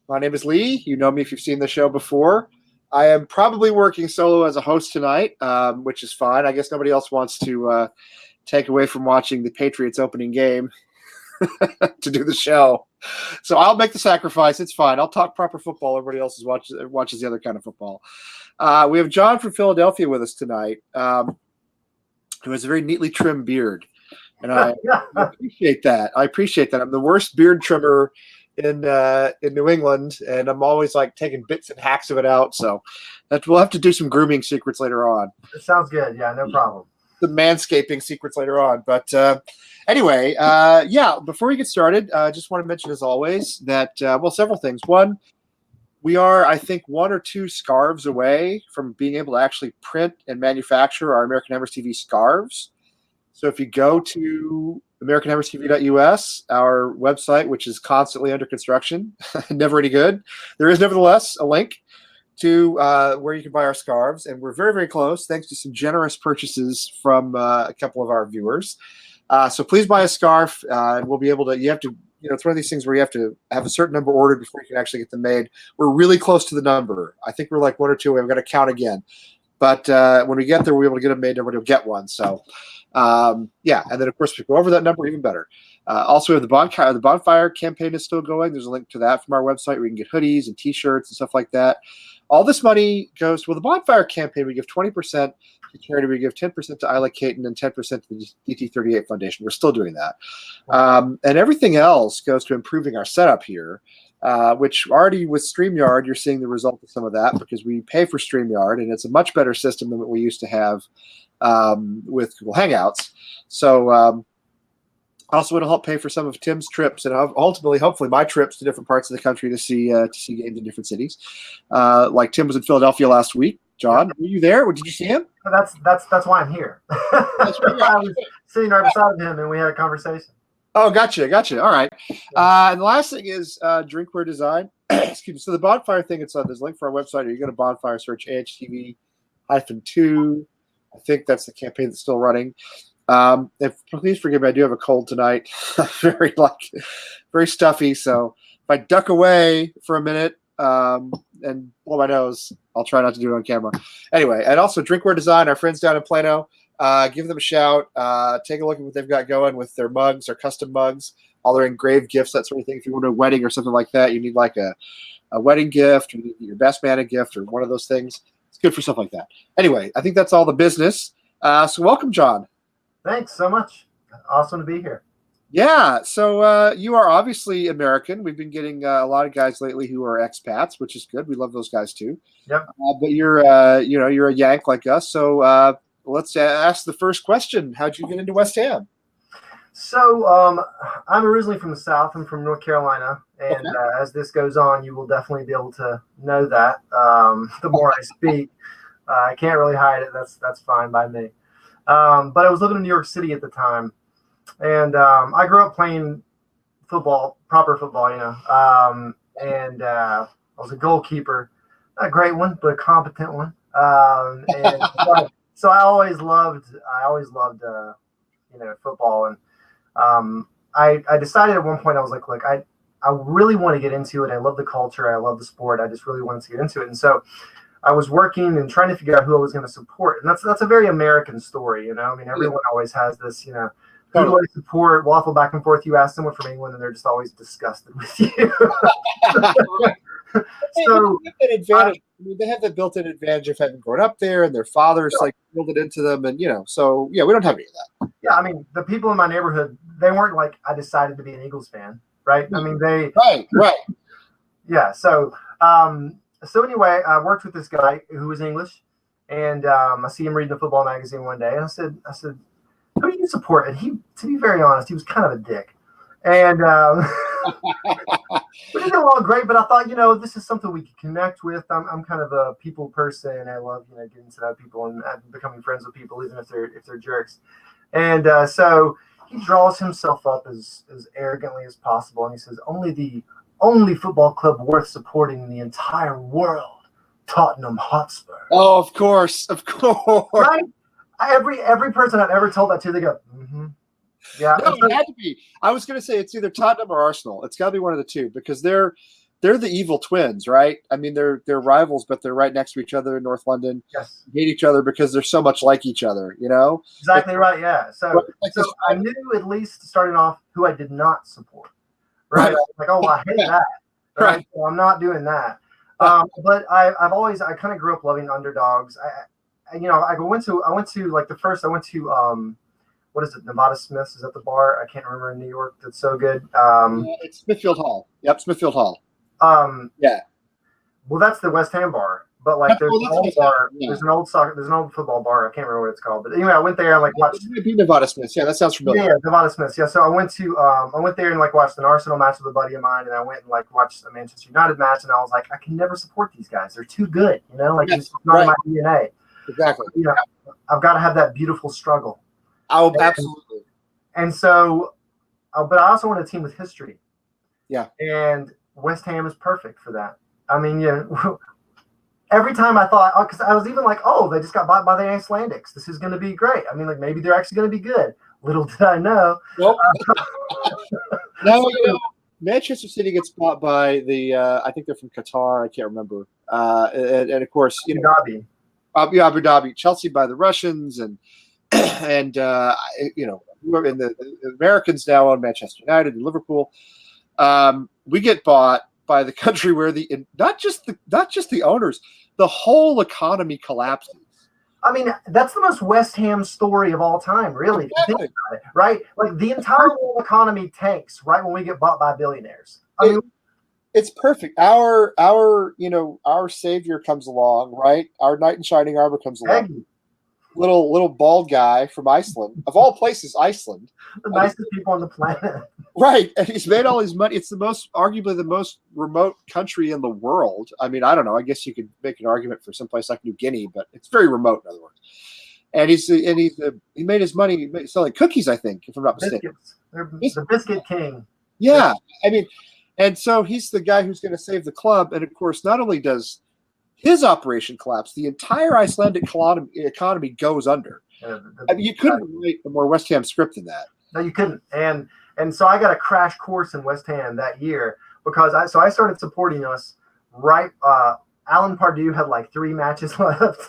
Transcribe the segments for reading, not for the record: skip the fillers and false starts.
My name is Lee. You know me if you've seen the show before. I am probably working solo as a host tonight, which is fine. I guess nobody else wants to take away from watching the Patriots opening game to do the show. So I'll make the sacrifice. It's fine. I'll talk proper football. Everybody else watches the other kind of football. We have John from Philadelphia with us tonight, who has a very neatly trimmed beard. And I appreciate that. I'm the worst beard trimmer in New England, and I'm always like taking bits and hacks of it out. So we'll have to do some grooming secrets later on. It sounds good. Yeah, no problem. The manscaping secrets later on. But anyway, before we get started, I just want to mention, as always, that, several things. One, we are, I think, one or two scarves away from being able to actually print and manufacture our American Hammers TV scarves. So if you go to AmericanHammersTV.us, our website, which is constantly under construction, never any good, there is nevertheless a link to where you can buy our scarves. And we're very, very close, thanks to some generous purchases from a couple of our viewers. So please buy a scarf, and we'll be able to, it's one of these things where you have to have a certain number ordered before you can actually get them made. We're really close to the number. I think we're like one or two away. We've got to count again. But when we get there, we'll be able to get them made. Everybody will get one. So, and then, of course, if we go over that number, even better. Also, we have the bonfire campaign is still going. There's a link to that from our website where you can get hoodies and T-shirts and stuff like that. All this money goes to the bonfire campaign. We give 20% to charity. We give 10% to Isla Caton and 10% to the DT38 Foundation. We're still doing that. And everything else goes to improving our setup here. Which already with StreamYard, you're seeing the result of some of that because we pay for StreamYard, and it's a much better system than what we used to have with Google Hangouts. So also it'll help pay for some of Tim's trips and ultimately, hopefully, my trips to different parts of the country to see games in different cities. Like Tim was in Philadelphia last week. John, were you there? Did you see him? That's why I'm here. That's right. I was sitting right beside him, and we had a conversation. Oh, gotcha. All right. And the last thing is drinkware design. Excuse me. So the bonfire thing, there's a link for our website, or you go to bonfire, search AHTV-2. I think that's the campaign that's still running. And please forgive me, I do have a cold tonight. very stuffy. So if I duck away for a minute and blow my nose, I'll try not to do it on camera. Anyway, and also drinkware design, our friends down in Plano. Give them a shout. Take a look at what they've got going with their mugs, their custom mugs, all their engraved gifts, that sort of thing. If you want a wedding or something like that, you need like a wedding gift, or you need your best man a gift, or one of those things. It's good for stuff like that. Anyway, I think that's all the business. So welcome, John. Thanks so much. Awesome to be here. Yeah. So you are obviously American. We've been getting a lot of guys lately who are expats, which is good. We love those guys too. Yep. But you're a Yank like us. So let's ask the first question. How'd you get into West Ham? So I'm originally from the South. I'm from North Carolina. And as this goes on, you will definitely be able to know that the more I speak. I can't really hide it. That's fine by me. But I was living in New York City at the time. And I grew up playing football, proper football, and I was a goalkeeper. Not a great one, but a competent one. So I always loved football, and I decided at one point I was like, look, I really want to get into it. I love the culture. I love the sport. I just really wanted to get into it, and so I was working and trying to figure out who I was going to support, and that's a very American story, I mean, everyone always has this, who do I support? Waffle back and forth. You ask someone from England, and they're just always disgusted with you. So they have the built-in advantage of having grown up there, and their fathers built it into them, and so we don't have any of that. Yeah, I mean, the people in my neighborhood, they weren't like, I decided to be an Eagles fan, right? I mean, they right. Yeah. So anyway, I worked with this guy who was English, and I see him reading the football magazine one day, and I said, who do you support? And he, to be very honest, he was kind of a dick. And we didn't get along great, but I thought, this is something we could connect with. I'm kind of a people person. I love, getting to know people and becoming friends with people, even if they're jerks. And so he draws himself up as arrogantly as possible, and he says, the only football club worth supporting in the entire world, Tottenham Hotspur. Oh, of course. Right? Every person I've ever told that to, they go, mm-hmm. Yeah, no, it had to be. I was going to say it's either Tottenham or Arsenal. It's got to be one of the two because they're they're the evil twins, right? I mean, they're rivals, but they're right next to each other in North London. Yes. Hate each other because they're so much like each other, you know? Exactly right. Yeah. So Like so this, I knew at least starting off who I did not support. Right. I was like, oh, I hate that. Right. Right. So I'm not doing that. But I've always I kind of grew up loving underdogs. I went to like the first I went to what is it, Nevada Smith's? Is that the bar? I can't remember, in New York. That's so good. It's Smithfield Hall. Yep, Smithfield Hall. Yeah. Well, that's the West Ham bar. But like, there's an old bar. Yeah. There's an old football bar. I can't remember what it's called. But anyway, I went there and like watched. It might be Nevada Smith's. Yeah, that sounds familiar. Yeah, Nevada Smith's. Yeah, so I went there and like watched an Arsenal match with a buddy of mine, and I went and like watched a Manchester United match, and I was like, I can never support these guys. They're too good. You know, like it's not in my DNA. Exactly. You know, I've got to have that beautiful struggle. Oh, absolutely. And so, but I also want a team with history. Yeah. And West Ham is perfect for that. I mean, every time I thought, because I was even like, oh, they just got bought by the Icelandics. This is going to be great. I mean, like maybe they're actually going to be good. Little did I know. Nope. No, Manchester City gets bought by the, I think they're from Qatar. I can't remember. And of course, Abu Dhabi. Abu Dhabi. Chelsea by the Russians, and the Americans now own Manchester United and Liverpool. We get bought by the country where not just the owners, the whole economy collapses. I mean, that's the most West Ham story of all time, really. If you think about it, right? Like the entire world economy tanks right when we get bought by billionaires. I mean, it's perfect. Our savior comes along, right? Our knight in shining armor comes along. Little bald guy from Iceland, of all places, Iceland. The nicest people on the planet. Right, and he's made all his money. It's arguably the most remote country in the world. I mean, I don't know. I guess you could make an argument for someplace like New Guinea, but it's very remote, in other words. And he made his money selling cookies, I think, if I'm not mistaken. They're the biscuit king. Yeah, I mean, and so he's the guy who's going to save the club. And of course, not only does his operation collapse, the entire Icelandic economy goes under. I mean, you couldn't write a more West Ham script than that. No, you couldn't. And so I got a crash course in West Ham that year because I started supporting us right. Alan Pardew had like 3 matches left.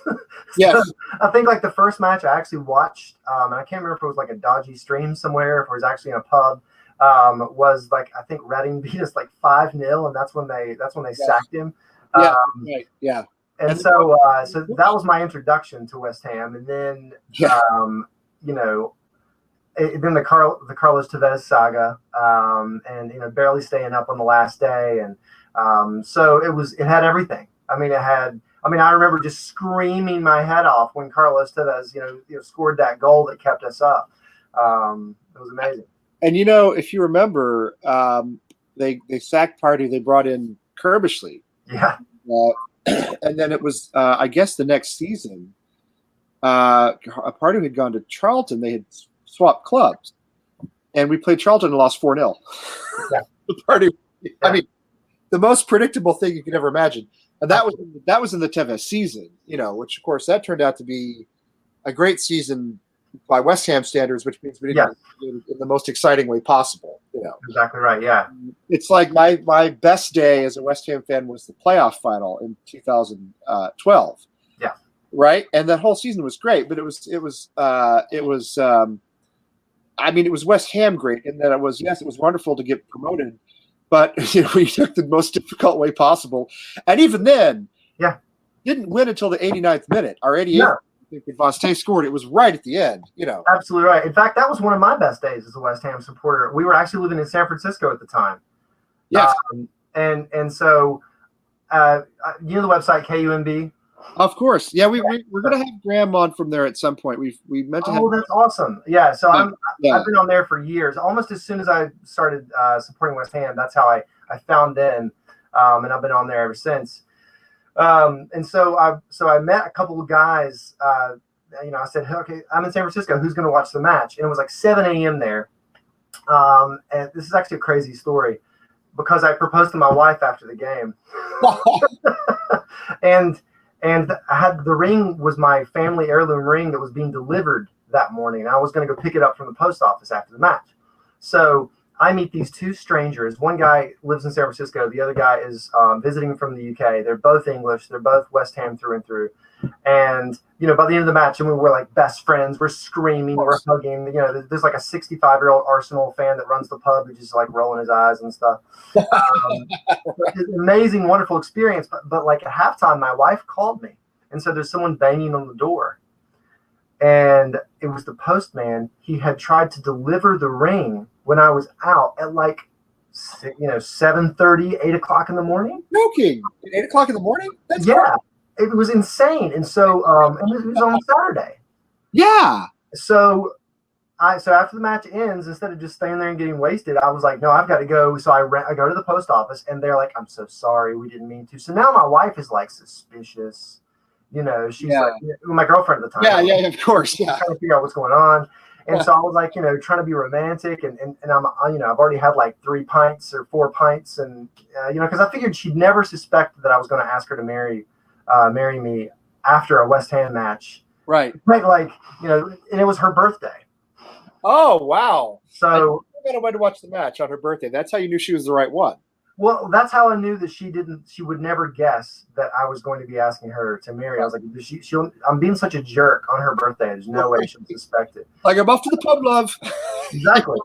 Yes. So I think like the first match I actually watched, and I can't remember if it was like a dodgy stream somewhere, if it was actually in a pub, was like, I think Reading beat us like 5-0, and that's when they sacked him. Yeah, right. Yeah. And so that was my introduction to West Ham, and then then the Carlos Tevez saga, and barely staying up on the last day, and so it had everything. I mean, I remember just screaming my head off when Carlos Tevez scored that goal that kept us up. It was amazing. And if you remember, they sacked Pardew. They brought in Kerbishley. Yeah. And then it was, I guess, the next season, Pardew had gone to Charlton. They had swapped clubs, and we played Charlton and lost 4-0. Yeah. Pardew. Yeah. I mean, the most predictable thing you could ever imagine. And that was in the Tevez season, which of course that turned out to be a great season by West Ham standards, which means we didn't do it in the most exciting way possible. Exactly right. Yeah, it's like my best day as a West Ham fan was the playoff final in 2012. Yeah, right. And that whole season was great, but it was West Ham great in that it was wonderful to get promoted. But we took the most difficult way possible, and even then, didn't win until the 89th minute. Our 88th, I think when Vostey scored, it was right at the end. Absolutely right. In fact, that was one of my best days as a West Ham supporter. We were actually living in San Francisco at the time. Yes, and so the website KUMB. Of course, yeah. We're going to have Graham on from there at some point. We meant to have. Oh, that's awesome! Yeah, so I've been on there for years. Almost as soon as I started supporting West Ham, that's how I found them, and I've been on there ever since. And so I met a couple of guys. I said, hey, okay, I'm in San Francisco. Who's going to watch the match? And it was like 7 a.m. there. And this is actually a crazy story because I proposed to my wife after the game, and I had the ring was my family heirloom ring that was being delivered that morning. I was going to go pick it up from the post office after the match. So I meet these two strangers. One guy lives in San Francisco. The other guy is visiting from the UK. They're both English. They're both West Ham through and through. And by the end of the match, and we're like best friends. We're screaming, we're hugging. There's like a 65-year-old Arsenal fan that runs the pub who's just like rolling his eyes and stuff. It's an amazing, wonderful experience. But like at halftime, my wife called me and said there's someone banging on the door. And it was the postman. He had tried to deliver the ring when I was out at like 7:30, 8 o'clock in the morning. Joking. At 8 o'clock in the morning? That's yeah. It was insane. And so and it was on Saturday. Yeah. So after the match ends, instead of just staying there and getting wasted, I was like, no, I've got to go. So I go to the post office and they're like, I'm so sorry, we didn't mean to. So now my wife is like suspicious. She's like my girlfriend at the time. Yeah, of course. Yeah. Trying to figure out what's going on. And so I was like, trying to be romantic, and I'm, I've already had like 3 pints or 4 pints, and because I figured she'd never suspect that I was going to ask her to marry me after a West Ham match. Right. Like, and it was her birthday. Oh, wow. So I got a way to watch the match on her birthday. That's how you knew she was the right one. Well, that's how I knew that she would never guess that I was going to be asking her to marry. I was like, I'm being such a jerk on her birthday. There's no way she'll suspect it. Like, I'm off to the pub, love. Exactly.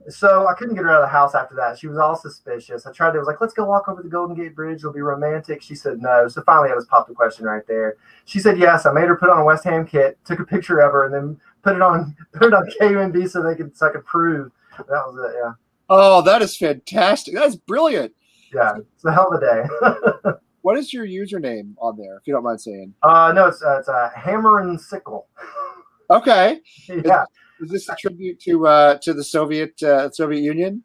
So I couldn't get her out of the house after that. She was all suspicious. I was like, let's go walk over the Golden Gate Bridge. It'll be romantic. She said no. So finally I just popped the question right there. She said yes. I made her put on a West Ham kit, took a picture of her, and then put it on KUNB so I could prove. That was it, yeah. Oh, that is fantastic. That's brilliant. Yeah, it's a hell of a day. What is your username on there, if you don't mind saying? No, it's a Hammer and Sickle. Okay. Yeah. Is this a tribute to the Soviet Union?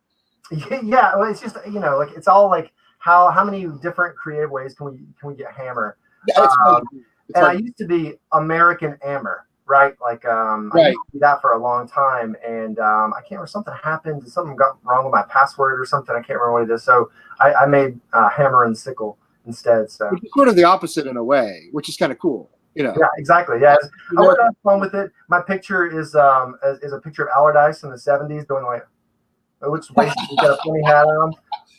Yeah, well, it's just like it's all like how many different creative ways can we get hammer? Yeah, I used to be American Hammer. Right, like I used to do that for a long time, and I can't remember, something happened, something got wrong with my password or something. I can't remember what it is. So I made Hammer and Sickle instead. So which is sort of the opposite in a way, which is kind of cool. Yeah, exactly. Yeah, I would have fun with it. My picture is a picture of Allardyce in the '70s, doing like it looks wasted. He's got a funny hat on.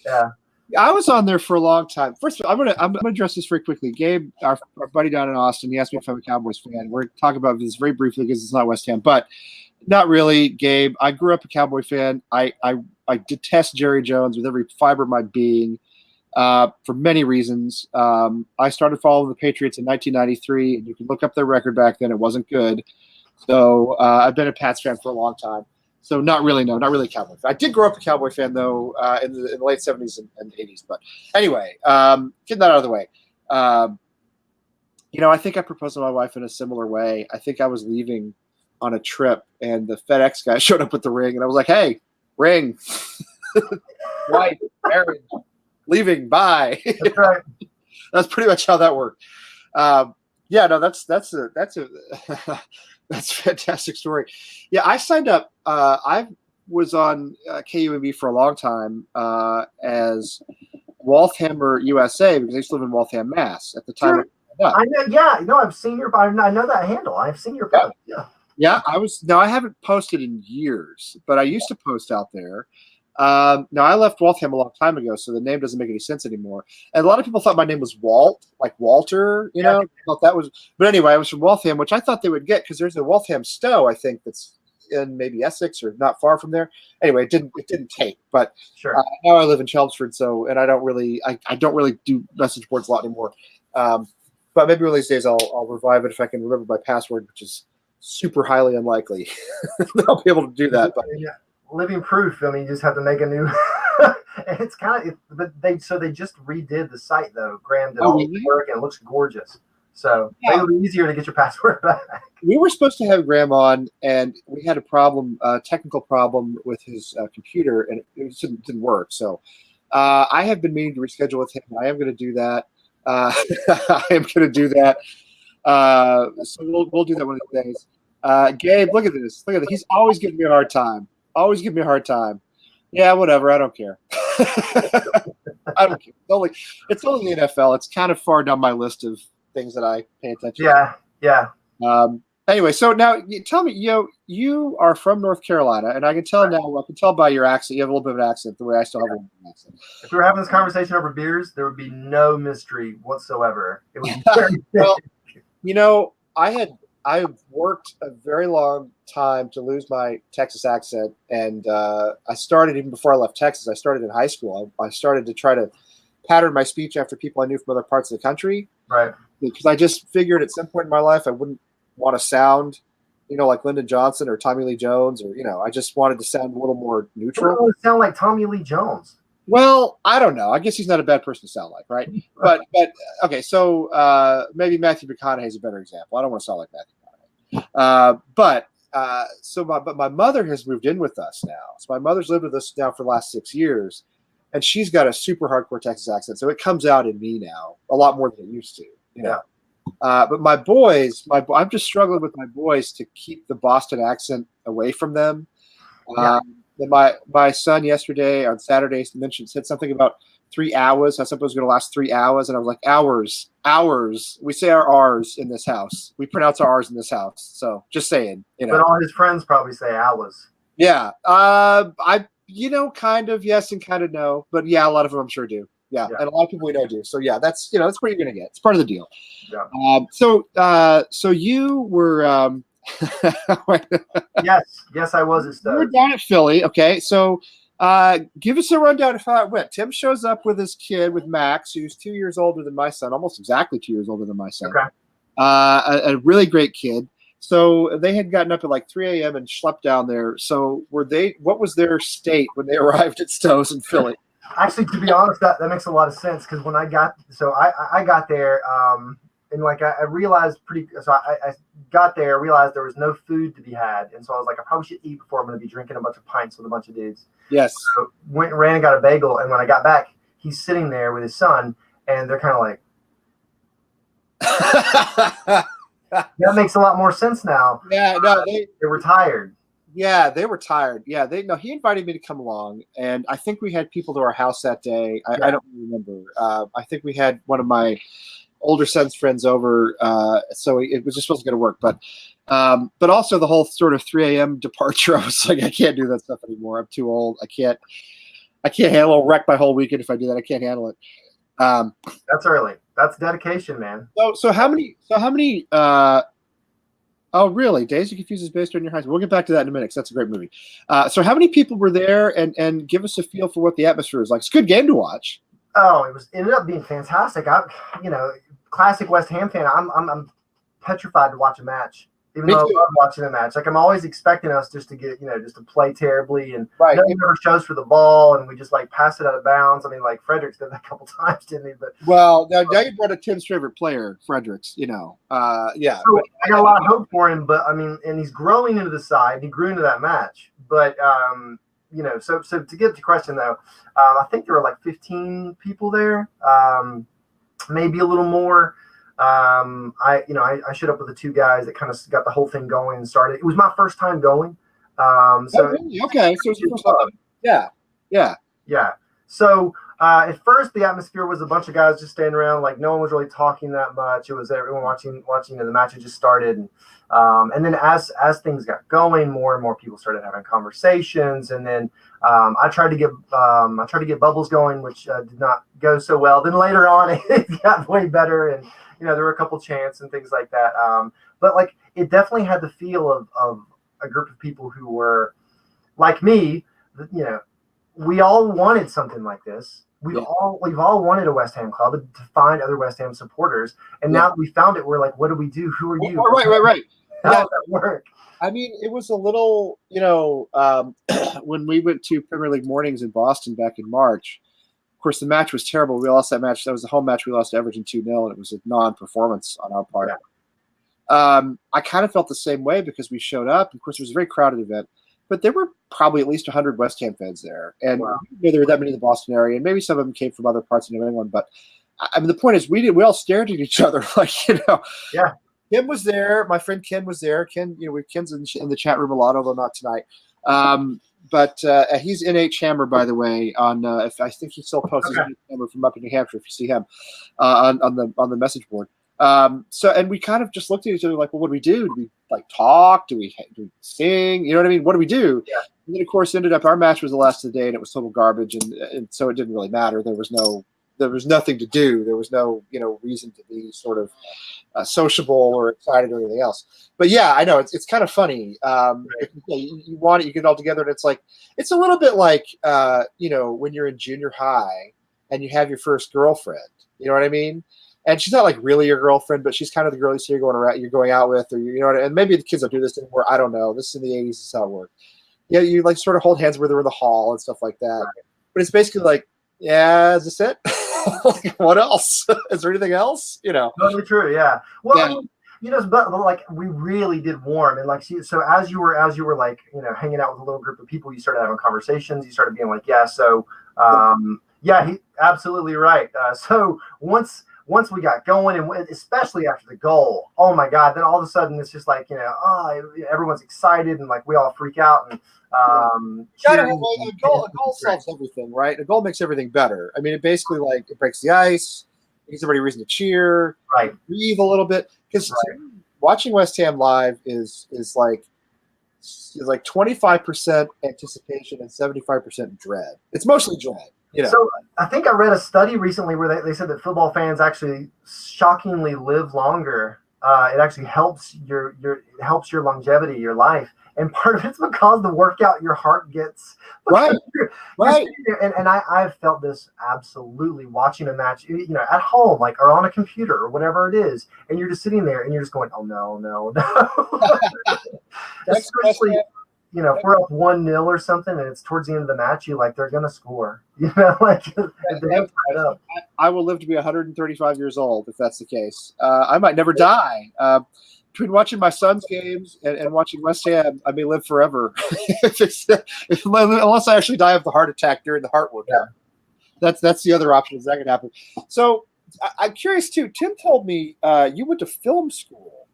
Yeah. I was on there for a long time. First of all, I'm gonna address this very quickly. Gabe, our buddy down in Austin, he asked me if I'm a Cowboys fan. We're talking about this very briefly because it's not West Ham, but not really, Gabe. I grew up a Cowboy fan. I detest Jerry Jones with every fiber of my being for many reasons. I started following the Patriots in 1993, and you can look up their record back then. It wasn't good. So I've been a Pats fan for a long time. So not really a Cowboy fan. I did grow up a Cowboy fan, though, in the late 70s and 80s. But anyway, getting that out of the way. I think I proposed to my wife in a similar way. I think I was leaving on a trip, and the FedEx guy showed up with the ring, and I was like, hey, ring. Wife, marriage, leaving, bye. That's right. That's pretty much how that worked. That's a fantastic story. Yeah, I signed up. I was on KUNB for a long time as Walthammer USA because I used to live in Waltham, Mass. At the time. Sure. I know. Yeah, I've seen your. I know that handle. I've seen your post. Yeah. Yeah, I haven't posted in years, but I used to post out there. Now I left Waltham a long time ago, so the name doesn't make any sense anymore. And a lot of people thought my name was Walt, like Walter. I thought that was. But anyway, I was from Waltham, which I thought they would get because there's a Waltham Stowe, I think, that's in maybe Essex or not far from there. Anyway, it didn't take. But sure. Now I live in Chelmsford, and I don't really do message boards a lot anymore. But maybe one of these days I'll revive it if I can remember my password, which is super highly unlikely. I'll be able to do that. But yeah. Living proof. I mean, you just have to make a new. It's kind of, but they just redid the site though. Graham did all the work and it looks gorgeous. So it'll be easier to get your password back. We were supposed to have Graham on, and we had a technical problem with his computer, and it didn't work. So I have been meaning to reschedule with him. I am going to do that. I am going to do that. So we'll do that one of these days. Gabe, look at this. He's always giving me a hard time. Yeah, whatever. I don't care. I don't care. It's only the NFL. It's kind of far down my list of things that I pay attention to. Yeah. Anyway, so now tell me, you are from North Carolina, and I can tell now. I can tell by your accent. You have a little bit of an accent, the way I still have a little bit of an accent. If we were having this conversation over beers, there would be no mystery whatsoever. It was very Well, I've worked a very long time to lose my Texas accent, and I started even before I left Texas. I started in high school. I started to try to pattern my speech after people I knew from other parts of the country, right. because I just figured at some point in my life I wouldn't want to sound, like Lyndon Johnson or Tommy Lee Jones, or I just wanted to sound a little more neutral. You don't sound like Tommy Lee Jones. Well, I don't know. I guess he's not a bad person to sound like, right? But okay, so maybe Matthew McConaughey is a better example. I don't want to sound like Matthew McConaughey. But my mother has moved in with us now. So my mother's lived with us now for the last 6 years, and she's got a super hardcore Texas accent, so it comes out in me now a lot more than it used to. Yeah. But my boys, I'm just struggling with my boys to keep the Boston accent away from them. Yeah. My son yesterday on Saturday said something about 3 hours. How something was going to last 3 hours, and I was like, hours. We say our R's in this house. We pronounce our R's in this house. So just saying, But all his friends probably say hours. Yeah. Kind of yes and kind of no. But yeah, a lot of them I'm sure do. Yeah. And a lot of people we know do. So yeah, that's that's what you're gonna get. It's part of the deal. Yeah. So you were Yes, I was a stud. You were down at Philly. Okay, so give us a rundown of how it went. Tim shows up with his kid, with Max, who's 2 years older than my son, almost exactly 2 years older than my son. Okay. A really great kid. So they had gotten up at like 3 a.m. and schlepped down there. So what was their state when they arrived at Stowe's in Philly? Actually, to be honest, that makes a lot of sense, because when I got there, and like I realized I got there, realized there was no food to be had, and so I was like, I probably should eat before I'm going to be drinking a bunch of pints with a bunch of dudes. Yes. So went and ran and got a bagel, and when I got back, he's sitting there with his son, and they're kind of like, that makes a lot more sense now. Yeah, no, they were tired. Yeah, they were tired. Yeah, he invited me to come along, and I think we had people to our house that day. I don't remember. I think we had one of my older son's friends over, so it was just supposed to go to work. But also the whole sort of 3 a.m. departure, I was like, I can't do that stuff anymore. I'm too old. I can't handle it. I'll wreck my whole weekend if I do that. I can't handle it. That's early. That's dedication, man. So how many? Oh, really? Days of Confused is based on your high school. We'll get back to that in a minute, because that's a great movie. So how many people were there, and give us a feel for what the atmosphere is like? It's a good game to watch. Oh, ended up being fantastic. Classic West Ham fan. I'm petrified to watch a match, even though I love watching a match. Like, I'm always expecting us just to get, just to play terribly, and no one ever shows for the ball, and we just like pass it out of bounds. I mean, like Fredericks did that a couple times, didn't he? But now you brought up Tim's favorite player, Fredericks. Yeah. So I got a lot of hope for him, but I mean, and he's growing into the side. He grew into that match, but so to get to the question though, I think there were like 15 people there, maybe a little more. I showed up with the two guys that kind of got the whole thing going and started. It was my first time going. Really? Okay. So it was your first time. Yeah. So at first the atmosphere was a bunch of guys just standing around, like no one was really talking that much. It was everyone watching, and the match had just started. And then as things got going, more and more people started having conversations. And then I tried to get bubbles going, which did not go so well. Then later on, it got way better, and there were a couple chants and things like that. But like, it definitely had the feel of a group of people who were like me. We all wanted something like this. We've all wanted a West Ham club to find other West Ham supporters, and now that we found it, we're like, what do we do? Who are you? Right. How does that work? I mean, it was a little, when we went to Premier League mornings in Boston back in March. Of course, the match was terrible. We lost that match. That was the home match. We lost to Everton 2-0, and it was a non-performance on our part. Yeah. I kind of felt the same way, because we showed up. Of course, it was a very crowded event, but there were probably at least 100 West Ham fans there. And there were that many in the Boston area, and maybe some of them came from other parts of New England. But I mean, the point is, we all stared at each other like, Yeah. Ken was there. My friend Ken was there. Ken, Ken's in the chat room a lot, although not tonight. But he's in H Hammer, by the way. On if I think he still posts his number from up in New Hampshire. If you see him on the message board. So, and we kind of just looked at each other like, well, what do we do? Do we like talk? Do we sing? You know what I mean? What do we do? Yeah. And then, of course, ended up our match was the last of the day, and it was total garbage, and so it didn't really matter. There was nothing to do. There was no reason to be sort of sociable or excited or anything else. But yeah, I know it's kind of funny. You want it, you get it all together, and it's like it's a little bit like when you're in junior high and you have your first girlfriend. You know what I mean? And she's not like really your girlfriend, but she's kind of the girl you see you're going out with, or and maybe the kids don't do this anymore. I don't know. This is in the 80s. This is how it worked. Yeah, you like sort of hold hands with her in the hall and stuff like that. Right. But it's basically like, yeah, is this it? Like, what else? Is there anything else? Totally true. Yeah. Well, yeah. I mean, but like we really did warm, and like so as you were like hanging out with a little group of people, you started having conversations. You started being like, yeah. So yeah, he absolutely right. So once we got going, and especially after the goal, oh my God, then all of a sudden it's just like, everyone's excited and like we all freak out. And a goal solves everything, right? A goal makes everything better. I mean, it basically it breaks the ice, it gives everybody a reason to cheer, right? Breathe a little bit. Because watching West Ham live is like 25% anticipation and 75% dread. It's mostly dread. So I think I read a study recently where they said that football fans actually shockingly live longer. It actually helps your longevity, your life, and part of it's because the workout your heart gets. Right. And I've felt this absolutely watching a match, at home, like or on a computer or whatever it is, and you're just sitting there and you're just going, oh no. Especially. If we're up 1-0 or something and it's towards the end of the match, they're gonna score. I will live to be 135 years old if that's the case. I might never die. Between watching my son's games and watching West Ham, I may live forever. Unless I actually die of the heart attack during the heart workout. Yeah. That's the other option. Is that could happen? So I'm curious too. Tim told me you went to film school.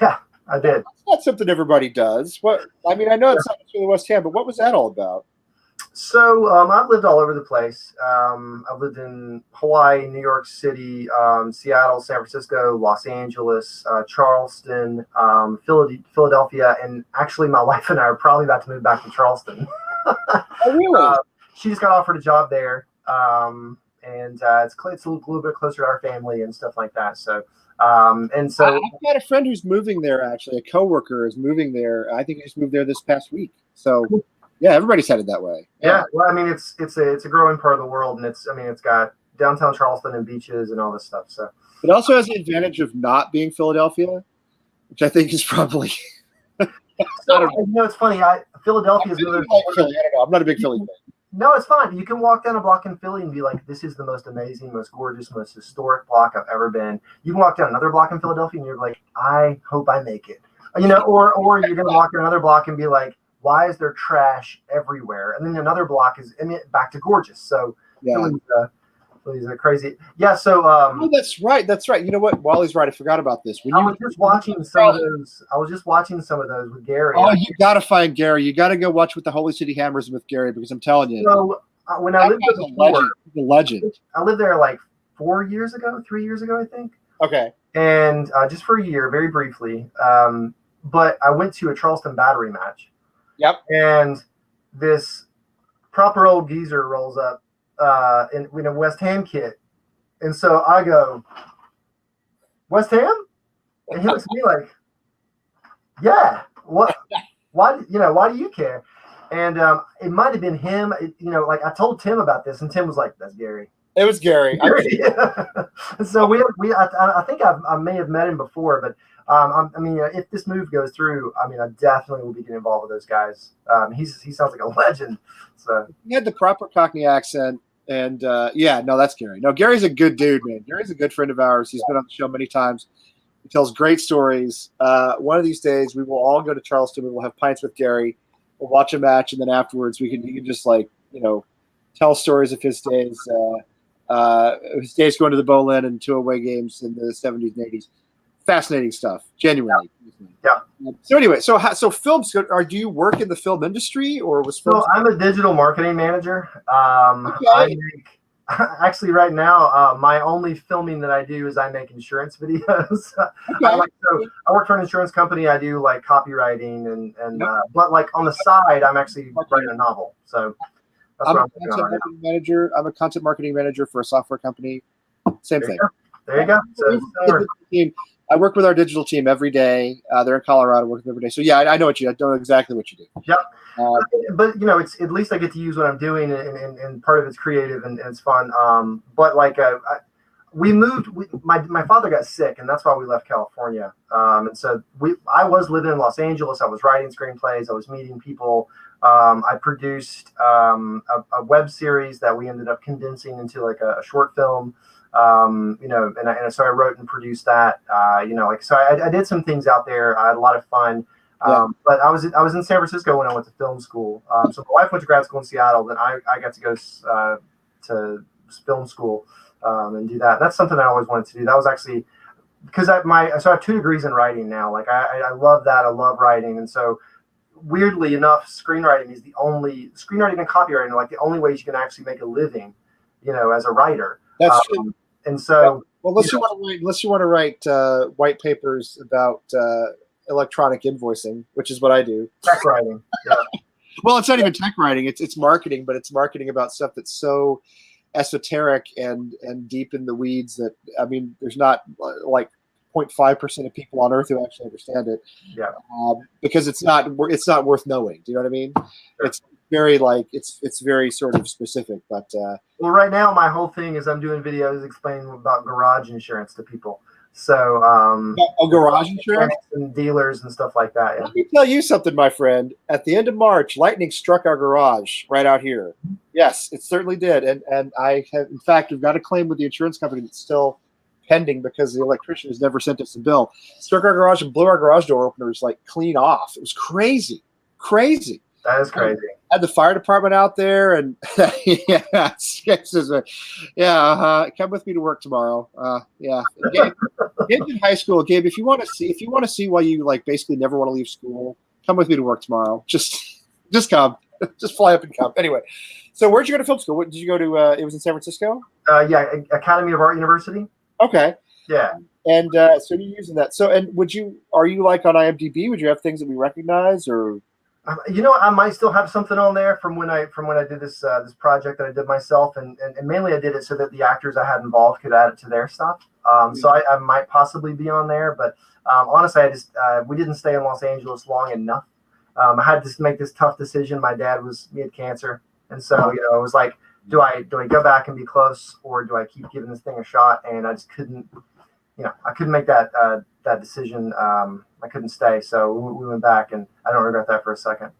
Yeah. I did. That's not something everybody does. I know it's not really West Ham, but what was that all about? So I've lived all over the place. I've lived in Hawaii, New York City, Seattle, San Francisco, Los Angeles, Charleston, Philadelphia, and actually my wife and I are probably about to move back to Charleston. Oh, really? She just got offered a job there, and it's a little bit closer to our family and stuff like that. So. And so I've got a friend who's moving there. Actually, a coworker is moving there. I think he just moved there this past week. So, yeah, everybody's headed that way. Yeah. Well, I mean, it's a growing part of the world, and it's got downtown Charleston and beaches and all this stuff. So it also has the advantage of not being Philadelphia, which I think is probably. It's funny. Philadelphia is really like Philly. I don't know. I'm not a big Philly fan. No, it's fine. You can walk down a block in Philly and be like, this is the most amazing, most gorgeous, most historic block I've ever been. You can walk down another block in Philadelphia and you're like, I hope I make it. Or you're going to walk down another block and be like, why is there trash everywhere? And then another block is back to gorgeous. So yeah. Philly's are crazy. Yeah, so that's right. You know what? Wally's right. I forgot about this. I was just watching some of those with Gary. Oh, you got to find Gary. You got to go watch with the Holy City Hammers with Gary because I'm telling you. So when I lived there before, the legend. I lived there like 3 years ago, I think. Okay. And just for a year, very briefly. But I went to a Charleston Battery match. Yep. And this proper old geezer rolls up in a West Ham kit. And so I go, West Ham? And he looks at me like, yeah, what? Why do you care? And it might have been him. Like I told Tim about this, and Tim was like, that's Gary. It was Gary. So I think I may have met him before, but if this move goes through, I definitely will be getting involved with those guys. He sounds like a legend. So he had the proper Cockney accent, and that's Gary. No, Gary's a good dude, man. Gary's a good friend of ours. He's been on the show many times. He tells great stories. One of these days, we will all go to Charleston. We will have pints with Gary. We'll watch a match, and then afterwards, he can just tell stories of his days. His days going to the Bolin and 2 away games in the 70s and 80s. Fascinating stuff, genuinely. Yeah. So anyway, so films. Do you work in the film industry, or was film? So I'm a digital marketing manager. Okay. Actually, right now, my only filming that I do is I make insurance videos. Okay. I work for an insurance company. I do like copywriting and Yep. but like on the side, I'm actually writing a novel. So that's I'm what a I'm working on content right now. marketing manager. I'm a content marketing manager for a software company. Same There you thing. go. There you go. So similar. I work with our digital team every day. They're in Colorado, working every day. So yeah, I know what you. I know exactly what you do. Yep. Uh, But it's at least I get to use what I'm doing, and part of it's creative and it's fun. But like we moved. My father got sick, and that's why we left California. And so I was living in Los Angeles. I was writing screenplays. I was meeting people. I produced a web series that we ended up condensing into like a short film. And so I wrote and produced that. So I did some things out there. I had a lot of fun. yeah. But I was in San Francisco when I went to film school. So my wife went to grad school in Seattle. Then I got to go to film school and do that. That's something I always wanted to do. That was actually because so I have 2 degrees in writing now. Like I love that. I love writing, and so weirdly enough, screenwriting and copywriting are like the only ways you can actually make a living, as a writer. That's true. And so, well, unless you want to write white papers about electronic invoicing, which is what I do. Tech writing. Yeah. Well, it's not even tech writing; it's marketing, but it's marketing about stuff that's so esoteric and deep in the weeds that there's not like 0.5% of people on Earth who actually understand it. Yeah. Because it's not worth knowing. Do you know what I mean? Sure. It's very it's very sort of specific. But well, right now my whole thing is I'm doing videos explaining about garage insurance to people. So garage insurance and dealers and stuff like that. Yeah. Let me tell you something, my friend. At the end of March, lightning struck our garage right out here. Yes, it certainly did. And I have, in fact, we've got a claim with the insurance company that's still pending because the electrician has never sent us a bill. Struck our garage and blew our garage door openers like clean off. It was crazy. That is crazy. Had the fire department out there, and yeah, come with me to work tomorrow. Yeah, Gabe's in high school. Gabe, if you want to see why you like basically never want to leave school, come with me to work tomorrow. Just come, just fly up and come. Anyway, so where'd you go to film school? What did you go to? It was in San Francisco. Yeah, Academy of Art University. Okay. Yeah. And so you're using that. So, and are you like on IMDb? Would you have things that we recognize, or? I might still have something on there from when I did this project that I did myself, and mainly I did it so that the actors I had involved could add it to their stuff. So I might possibly be on there, but honestly, we didn't stay in Los Angeles long enough. I had to make this tough decision. My dad he had cancer, and so it was like, do I go back and be close, or do I keep giving this thing a shot? And I just couldn't. I couldn't make that decision. I couldn't stay, so we went back, and I don't regret that for a second.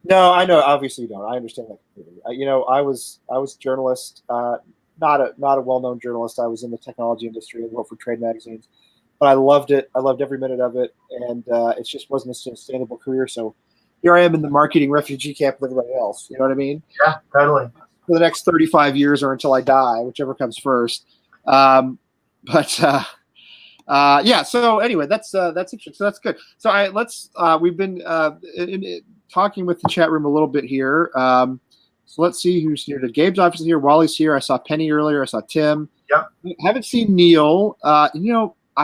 No, I know. Obviously, you don't. I understand that completely. I was a journalist, not a well-known journalist. I was in the technology industry and wrote for trade magazines, but I loved it. I loved every minute of it, and it just wasn't a sustainable career. So here I am in the marketing refugee camp with everybody else. You know what I mean? Yeah, totally. For the next 35 years, or until I die, whichever comes first. Yeah. So anyway, that's interesting. So that's good. So we've been talking with the chat room a little bit here. So let's see who's here. Gabe's obviously here. Wally's here. I saw Penny earlier. I saw Tim. Yep. Haven't seen Neil. I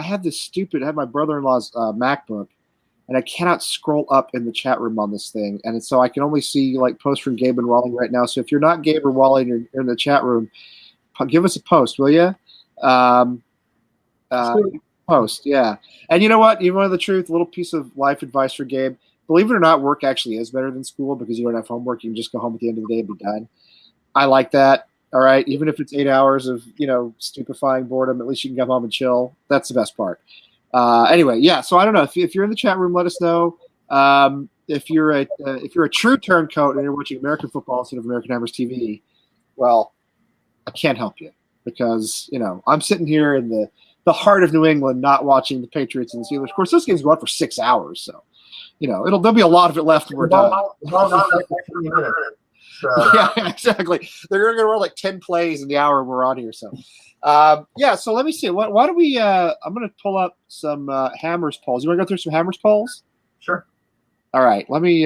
have my brother-in-law's MacBook, and I cannot scroll up in the chat room on this thing, and so I can only see like posts from Gabe and Wally right now. So if you're not Gabe or Wally and you're in the chat room, give us a post, will you? Post, yeah. And you know what? You know the truth. A little piece of life advice for Gabe. Believe it or not, work actually is better than school because you don't have homework. You can just go home at the end of the day and be done. I like that. All right. Even if it's 8 hours of stupefying boredom, at least you can come home and chill. That's the best part. Anyway, yeah. So I don't know if you're in the chat room, let us know. If you're a true turncoat and you're watching American football instead of American Hammers TV, well, I can't help you because I'm sitting here in the heart of New England, not watching the Patriots and the Steelers. Of course, those games go on for 6 hours, so there'll be a lot of it left when we're done. Yeah, exactly. They're going to run like 10 plays in the hour we're on here. So, yeah. So let me see. Why do we? I'm going to pull up some Hammers polls. You want to go through some Hammers polls? Sure. All right. Let me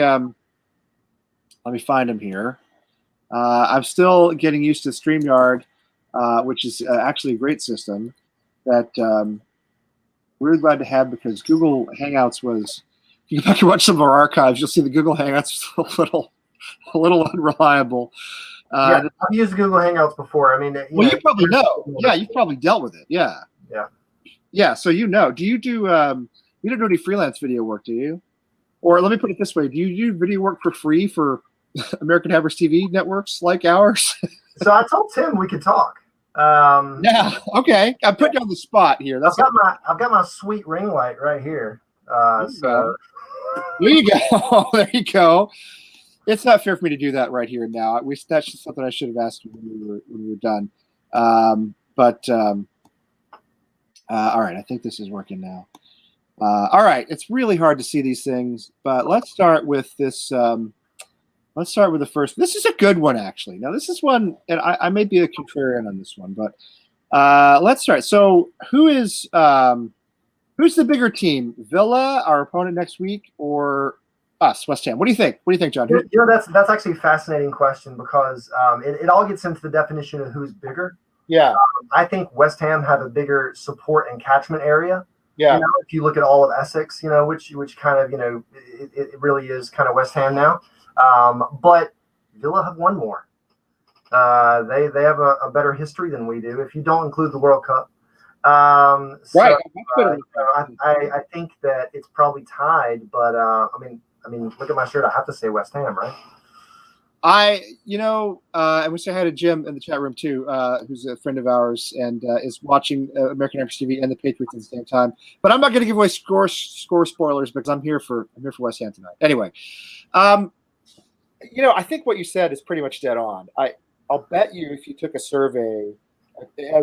find them here. I'm still getting used to StreamYard, which is actually a great system that we're really glad to have because Google Hangouts was. If you go back and watch some of our archives, you'll see the Google Hangouts was a little unreliable. Yeah, I've used Google Hangouts before. I mean, you probably know. Yeah, you've probably dealt with it. Yeah. Yeah. Yeah. So you know. Do you do? You don't do any freelance video work, do you? Or let me put it this way: do you do video work for free for American Hammers TV networks like ours? So I told Tim we could talk. Yeah. Okay. I'm putting you on the spot here. I've got my sweet ring light right here. There you go. There you go. It's not fair for me to do that right here and now. That's just something I should have asked you when we were done. All right, I think this is working now. All right, it's really hard to see these things, but let's start with this. Let's start with the first. This is a good one, actually. Now, this is one, and I may be a contrarian on this one, but let's start. So, who's the bigger team, Villa, our opponent next week, or us, West Ham? What do you think? What do you think, John? That's actually a fascinating question because it all gets into the definition of who's bigger. Yeah. I think West Ham have a bigger support and catchment area. Yeah. If you look at all of Essex, which kind of, it really is kind of West Ham now. But Villa have won more. They have a better history than we do, if you don't include the World Cup. Right. I think that it's probably tied, but I mean, look at my shirt. I have to say West Ham, right? And we say hi to Jim in the chat room too, who's a friend of ours and is watching American Hammers TV and the Patriots at the same time. But I'm not going to give away score spoilers because I'm here for West Ham tonight. Anyway, I think what you said is pretty much dead on. I'll bet you if you took a survey,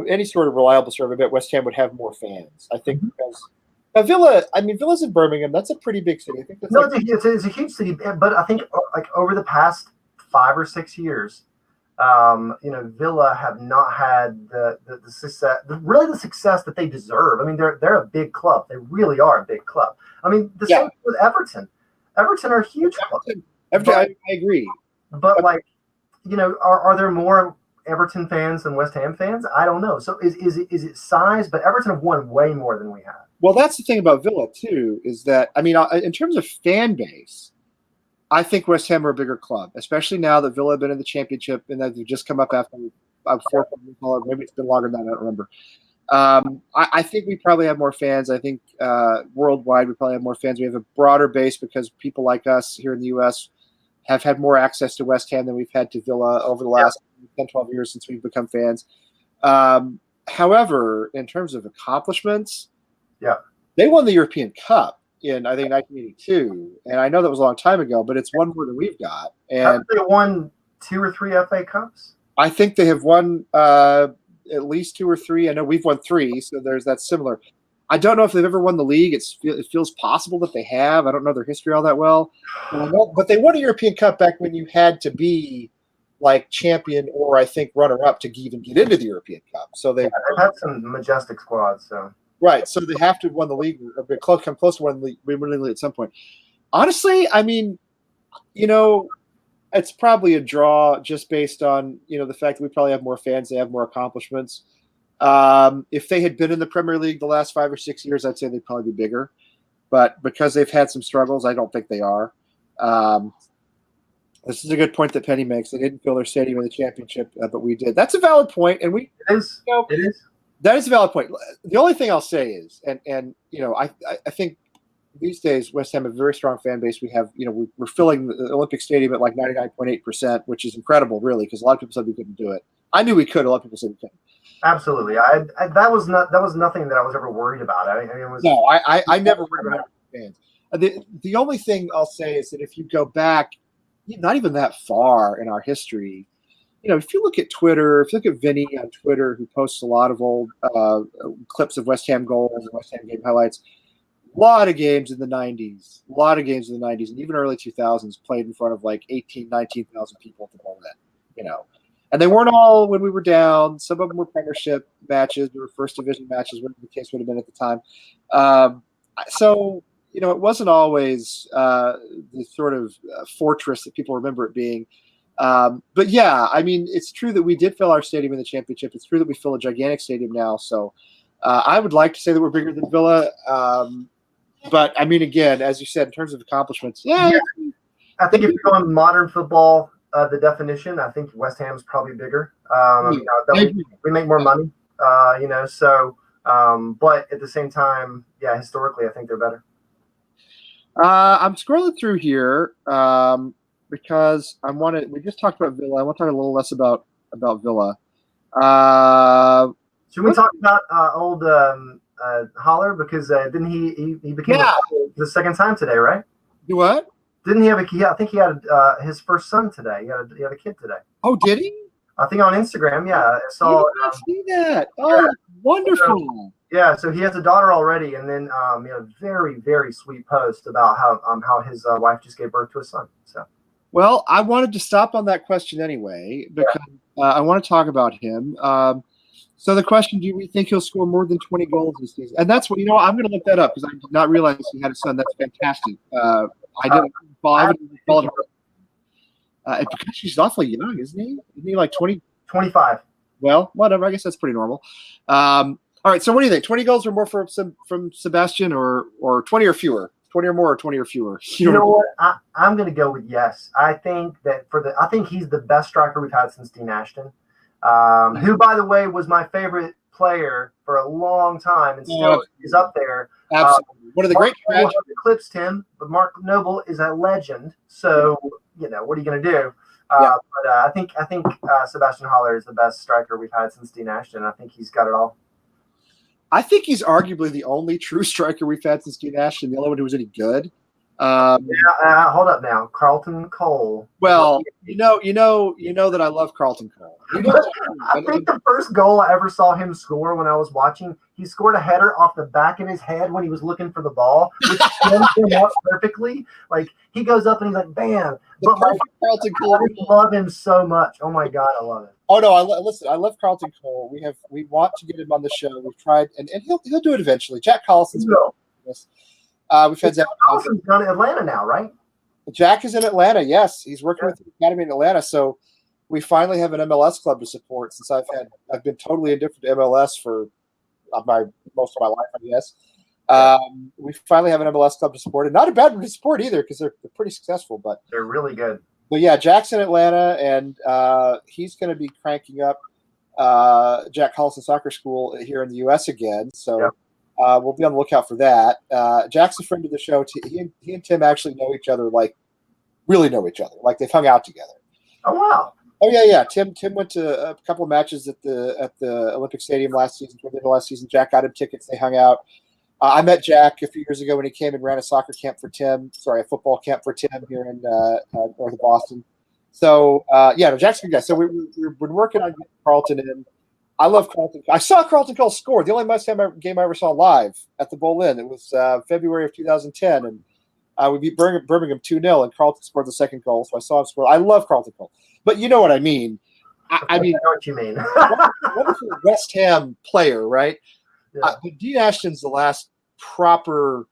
any sort of reliable survey, I bet West Ham would have more fans. I think because Villa's in Birmingham. That's a pretty big city. I think that's it's a huge city, but I think like over the past 5 or 6 years, Villa have not had the success, the success that they deserve. I mean, they're a big club. They really are a big club. I mean, the same with Everton. Everton are a huge club. I agree. But are there more Everton fans than West Ham fans? I don't know. So is it size? But Everton have won way more than we have. Well, that's the thing about Villa too, is that in terms of fan base, I think West Ham are a bigger club, especially now that Villa have been in the championship and that they've just come up after 4 years. Maybe it's been longer than that. I don't remember. I think we probably have more fans. I think worldwide we probably have more fans. We have a broader base because people like us here in the U.S. have had more access to West Ham than we've had to Villa over the last 10, 12 years since we've become fans. However, in terms of accomplishments, they won the European Cup in, I think, 1982. And I know that was a long time ago, but it's one more than we've got. And have they won 2 or 3 FA Cups? I think they have won at least 2 or 3. I know we've won 3, so that's similar. I don't know if they've ever won the league. It feels possible that they have. I don't know their history all that well. But they won a European Cup back when you had to be like champion or I think runner-up to even get into the European Cup. So they've had some majestic squads. So right. So they have to have won the league or come close to winning the league at some point. Honestly, I mean, it's probably a draw just based on, the fact that we probably have more fans. They have more accomplishments. If they had been in the Premier League the last 5 or 6 years, I'd say they'd probably be bigger. But because they've had some struggles, I don't think they are. This is a good point that Penny makes. They didn't fill their stadium in the championship, but we did. That's a valid point, and it is. It is. That is a valid point. The only thing I'll say is, and I think these days West Ham have a very strong fan base. We have, we're filling the Olympic Stadium at like 99.8%, which is incredible, really, because a lot of people said we couldn't do it. I knew we could. A lot of people said we couldn't. Absolutely. That was nothing that I was ever worried about. I never worried about fans. The only thing I'll say is that if you go back, not even that far in our history, if you look at Twitter, if you look at Vinny on Twitter, who posts a lot of old clips of West Ham goals and West Ham game highlights, a lot of games in the 90s, and even early 2000s played in front of like 18, 19,000 people at the moment, And they weren't all when we were down. Some of them were Premiership matches or First Division matches, whatever the case would have been at the time. So, it wasn't always the sort of fortress that people remember it being. But yeah, I mean, it's true that we did fill our stadium in the championship. It's true that we fill a gigantic stadium now. So I would like to say that we're bigger than Villa. But I mean, again, as you said, in terms of accomplishments, yeah. I think if you're going modern football, the definition, I think West Ham's probably bigger. We make more money, so, but at the same time, yeah, historically, I think they're better. I'm scrolling through here because we just talked about Villa. I want to talk a little less about Villa. Should we talk about old Holler, because didn't he became the second time today, right? Do what? Didn't he have I think he had his first son today. He had a kid today. Oh, did he? I think on Instagram. Yeah, I saw. I see that. Oh, wonderful. So he has a daughter already, and then very, very sweet post about how his wife just gave birth to a son. So. Well, I wanted to stop on that question anyway because I want to talk about him. So the question: do we think he'll score more than 20 goals this season? And that's what I'm going to look that up because I did not realize he had a son. That's fantastic. I didn't follow her. Because she's awfully young, isn't he? Isn't he like 20? 25. Well, whatever. I guess that's pretty normal. All right. So what do you think? 20 goals or more from Sebastian, or 20 or fewer? 20 or more, or 20 or fewer? You know what? I'm going to go with yes. I think that I think he's the best striker we've had since Dean Ashton, who, by the way, was my favorite player for a long time and still is up there. Absolutely. One of the great tragedies. Eclipsed him, but Mark Noble is a legend. So, what are you going to do? But I think Sebastian Haller is the best striker we've had since Dean Ashton. I think he's got it all. I think he's arguably the only true striker we've had since Dean Ashton, the only one who was any good. Hold up now, Carlton Cole. Well, you know that I love Carlton Cole. I think the first goal I ever saw him score when I was watching, he scored a header off the back of his head when he was looking for the ball, which him up perfectly. Like he goes up and he's like, "Bam!" But Carlton Cole, I love him so much. Oh my God, I love it. Oh no, listen. I love Carlton Cole. We want to get him on the show. We've tried, and he'll do it eventually. Jack Collison's this. We've had Jack Collison's down in Atlanta now, right? Jack is in Atlanta. Yes, he's working with the academy in Atlanta. So we finally have an MLS club to support. Since I've been totally indifferent to MLS for most of my life, I guess. We finally have an MLS club to support, and not a bad one to support either because they're pretty successful. But they're really good. But yeah, Jack's in Atlanta, and he's going to be cranking up Jack Collison Soccer School here in the U.S. again. So we'll be on the lookout for that. Jack's a friend of the show. He and Tim actually know each other, like really know each other. Like they've hung out together. Oh wow! Oh yeah. Tim went to a couple of matches at the Olympic Stadium last season. Toward the end of last season, Jack got him tickets. They hung out. I met Jack a few years ago when he came and ran a football camp for Tim here in north of Boston. So, Jack's a good guy. So we've been working on Carlton in. I love Carlton. I saw Carlton Cole score. The only game I ever saw live at the Bowl-In. It was February of 2010, and we beat Birmingham 2-0, and Carlton scored the second goal. So I saw him score. I love Carlton Cole. But you know what I mean. I mean, I know what you mean. wonderful West Ham player, right? Yeah. But Dean Ashton's the last proper,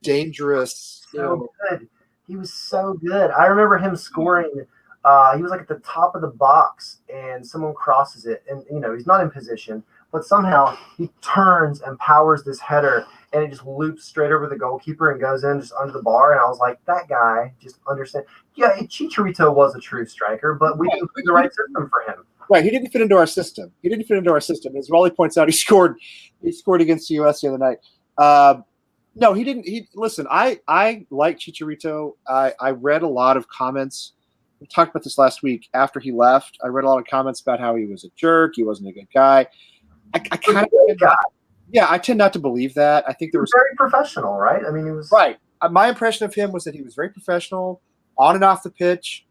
dangerous. So good. He was so good. I remember him scoring. He was like at the top of the box, and someone crosses it, and he's not in position, but somehow he turns and powers this header, and it just loops straight over the goalkeeper and goes in just under the bar. And I was like, that guy just understands. Yeah, Chicharito was a true striker, but we didn't put the right system for him. Right, he didn't fit into our system. As Raleigh points out, he scored against the U.S. the other night. No, he didn't. Listen, I like Chicharito. I read a lot of comments. We talked about this last week after he left. I read a lot of comments about how he was a jerk. He wasn't a good guy. I tend not to believe that. I think there was very professional, right? I mean, he was right. My impression of him was that he was very professional on and off the pitch.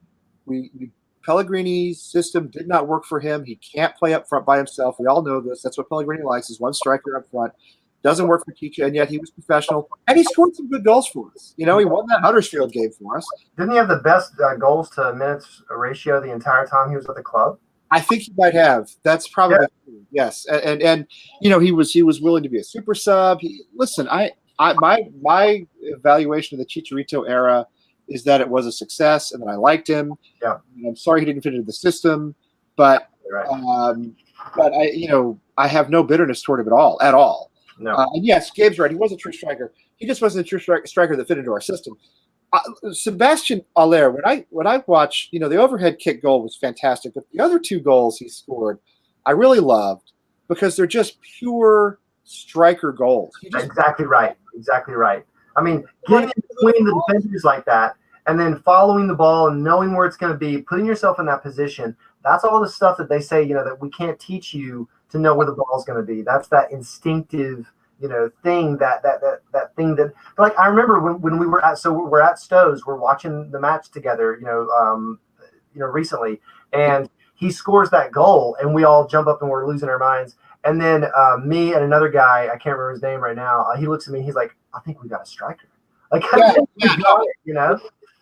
Pellegrini's system did not work for him. He can't play up front by himself. We all know this. That's what Pellegrini likes, is one striker up front. Doesn't work for Chicha, and yet he was professional. And he scored some good goals for us. He won that Huddersfield game for us. Didn't he have the best goals to minutes ratio the entire time he was at the club? I think he might have. That's probably true. Yes. And he was willing to be a super sub. My evaluation of the Chicharito era is that it was a success and that I liked him. Yeah. And I'm sorry he didn't fit into the system, but Right. but I have no bitterness toward him at all. No. And yes, Gabe's right. He was a true striker. He just wasn't a true striker that fit into our system. Sebastian Aller, when I watched, the overhead kick goal was fantastic, but the other two goals he scored, I really loved because they're just pure striker goals. Exactly right. Exactly right. I mean, getting in between the defenders like that, and then following the ball and knowing where it's going to be, putting yourself in that position. That's all the stuff that they say, that we can't teach you to know where the ball's going to be. That's that instinctive, thing that thing that. But like I remember when we were we're at Stowe's, we're watching the match together, recently, and he scores that goal, and we all jump up and we're losing our minds. And then me and another guy, I can't remember his name right now. He looks at me, he's like, "I think we got a striker." Like,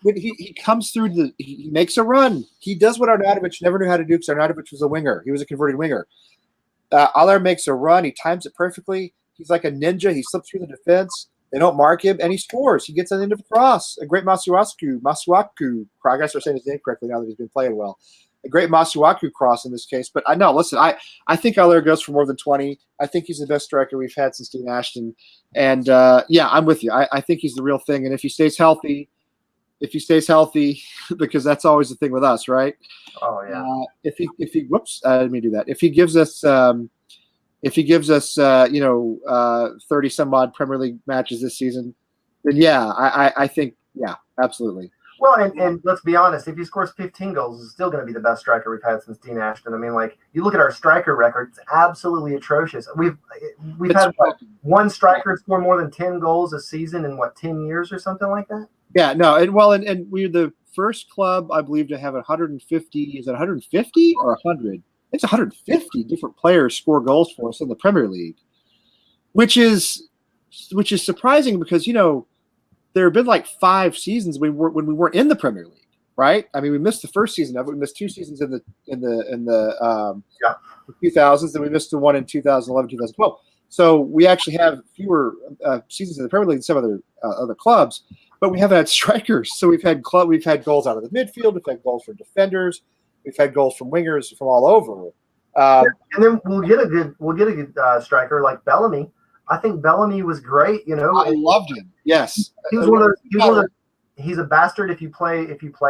when he comes through he makes a run. He does what Arnautovic never knew how to do because Arnautovic was a winger. He was a converted winger. Aller makes a run. He times it perfectly. He's like a ninja. He slips through the defense. They don't mark him, and he scores. He gets on the end of a cross. A great Masuaku. I guess I'm saying his name correctly now that he's been playing well. A great Masuaku cross in this case. But I think Aller goes for more than 20. I think he's the best striker we've had since Dean Ashton. And, I'm with you. I think he's the real thing. And if he stays healthy, because that's always the thing with us, right? Oh, yeah. Let me do that. If he gives us 30 some odd Premier League matches this season, then I think, absolutely. Well, and let's be honest, if he scores 15 goals, he's still going to be the best striker we've had since Dean Ashton. I mean, like, you look at our striker record, it's absolutely atrocious. We've had one striker score more than 10 goals a season in 10 years or something like that? Yeah, no, and we're the first club, I believe, to have 150. Is it 150 or 100? It's 150 different players score goals for us in the Premier League, which is surprising because there have been like 5 seasons when we weren't in the Premier League, right? I mean, we missed the first season of it. We missed 2 seasons in the 2000s, then we missed the one in 2011, 2012. So we actually have fewer seasons in the Premier League than some other clubs, but we haven't had strikers. So we've had goals out of the midfield, we've had goals from defenders, we've had goals from wingers from all over. And then we'll get a good striker like Bellamy. I think Bellamy was great. I loved him. Yes, he was one of those. He's a bastard if you play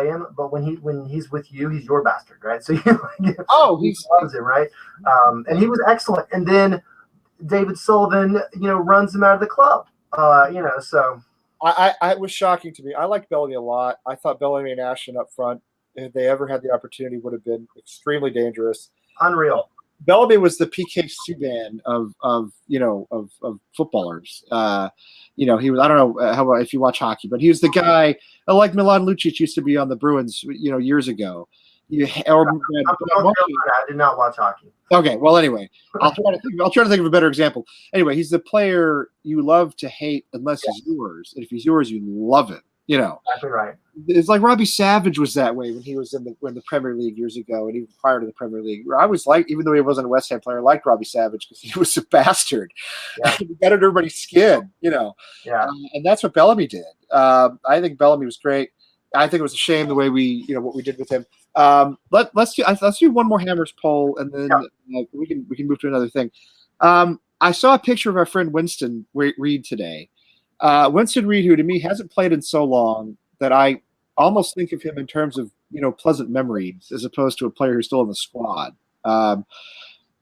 him, but when he's with you, he's your bastard, right? So he loves him, right? And he was excellent. And then David Sullivan, runs him out of the club. So it was shocking to me. I liked Bellamy a lot. I thought Bellamy and Ashton up front, if they ever had the opportunity, would have been extremely dangerous. Unreal. Bellamy was the PK Subban of footballers. He was, I don't know how if you watch hockey, but he was the guy like Milan Lucic used to be on the Bruins, years ago. I did not watch hockey. Okay, well, anyway, I'll try to think of a better example. Anyway, he's the player you love to hate unless he's yours. And if he's yours, you love him. Exactly right. It's like Robbie Savage was that way when he was in the Premier League years ago, and even prior to the Premier League. I was even though he wasn't a West Ham player, I liked Robbie Savage because he was a bastard. Yeah. He got under everybody's skin, Yeah. And that's what Bellamy did. I think Bellamy was great. I think it was a shame the way what we did with him. Let's do one more Hammers poll, and then we can move to another thing. I saw a picture of our friend Winston Reed today. Winston Reed, who to me hasn't played in so long that I almost think of him in terms of pleasant memories as opposed to a player who's still in the squad. And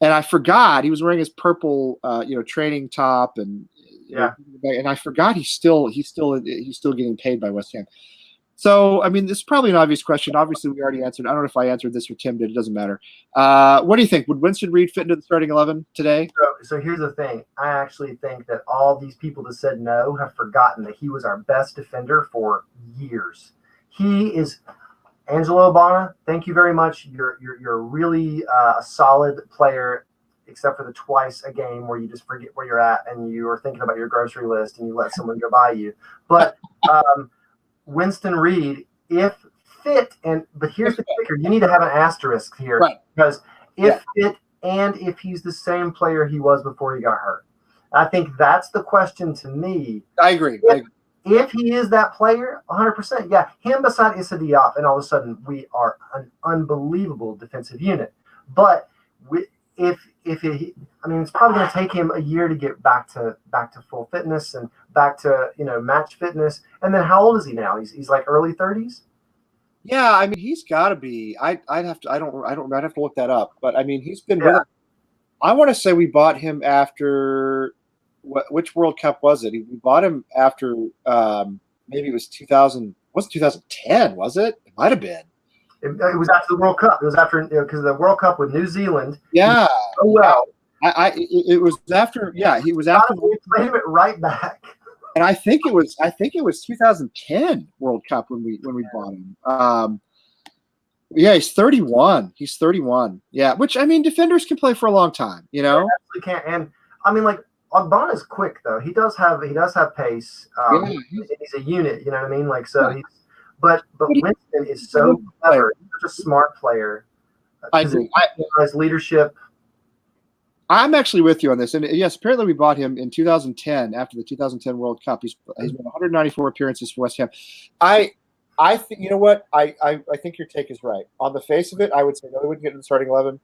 I forgot he was wearing his purple training top and I forgot he's still getting paid by West Ham. So, I mean, this is probably an obvious question. Obviously, we already answered. I don't know if I answered this or Tim did. It doesn't matter. What do you think? Would Winston Reed fit into the starting 11 today? So here's the thing. I actually think that all these people that said no have forgotten that he was our best defender for years. He is Angelo Obana. Thank you very much. You're really a solid player, except for the twice a game where you just forget where you're at and you are thinking about your grocery list and you let someone go by you. But Winston Reed, if fit, but here's the kicker: you need to have an asterisk here, right? Because if fit and if he's the same player he was before he got hurt. I think that's the question to me. I agree. if he is that player, 100%, yeah, him beside Issa Diop, and all of a sudden we are an unbelievable defensive unit. But if it, I mean, it's probably going to take him a year to get back to full fitness and back to match fitness. And then how old is he now? He's like early 30s. Yeah, I mean, he's got to be. I'd have to. I'd have to look that up. But I mean, he's been with us. I want to say we bought him after which World Cup was it? We bought him after maybe it was 2000. Was it 2010? Was it? It might have been. It was after the World Cup. It was after because the World Cup with New Zealand. Yeah. Oh well. It was after. Yeah, he was after. We played him right back. And I think it was 2010 World Cup when we bought him. Yeah, he's 31. He's 31. Yeah, which I mean, defenders can play for a long time, you know. They can, and I mean, like Ogbonna's quick though. He does have pace. He's a unit. You know what I mean? Like so. Yeah. But Winston is so clever. He's such a smart player. I agree. His leadership. I'm actually with you on this. And yes, apparently we bought him in 2010 after the 2010 World Cup. He's made 194 appearances for West Ham. I think, you know what? I think your take is right. On the face of it, I would say no, he wouldn't get in the starting 11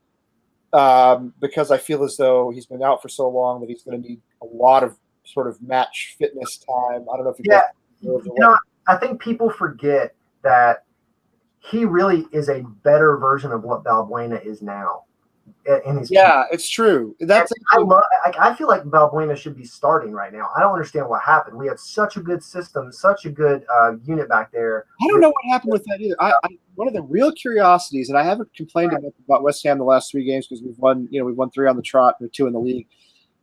because I feel as though he's been out for so long that he's going to need a lot of sort of match fitness time. I don't know if I think people forget that he really is a better version of what Balbuena is now. It's true. I feel like Balbuena should be starting right now. I don't understand what happened. We had such a good system, such a good unit back there. I don't know what happened with that either. One of the real curiosities, and I haven't complained about West Ham the last 3 games because we've won 3 on the trot and 2 in the league.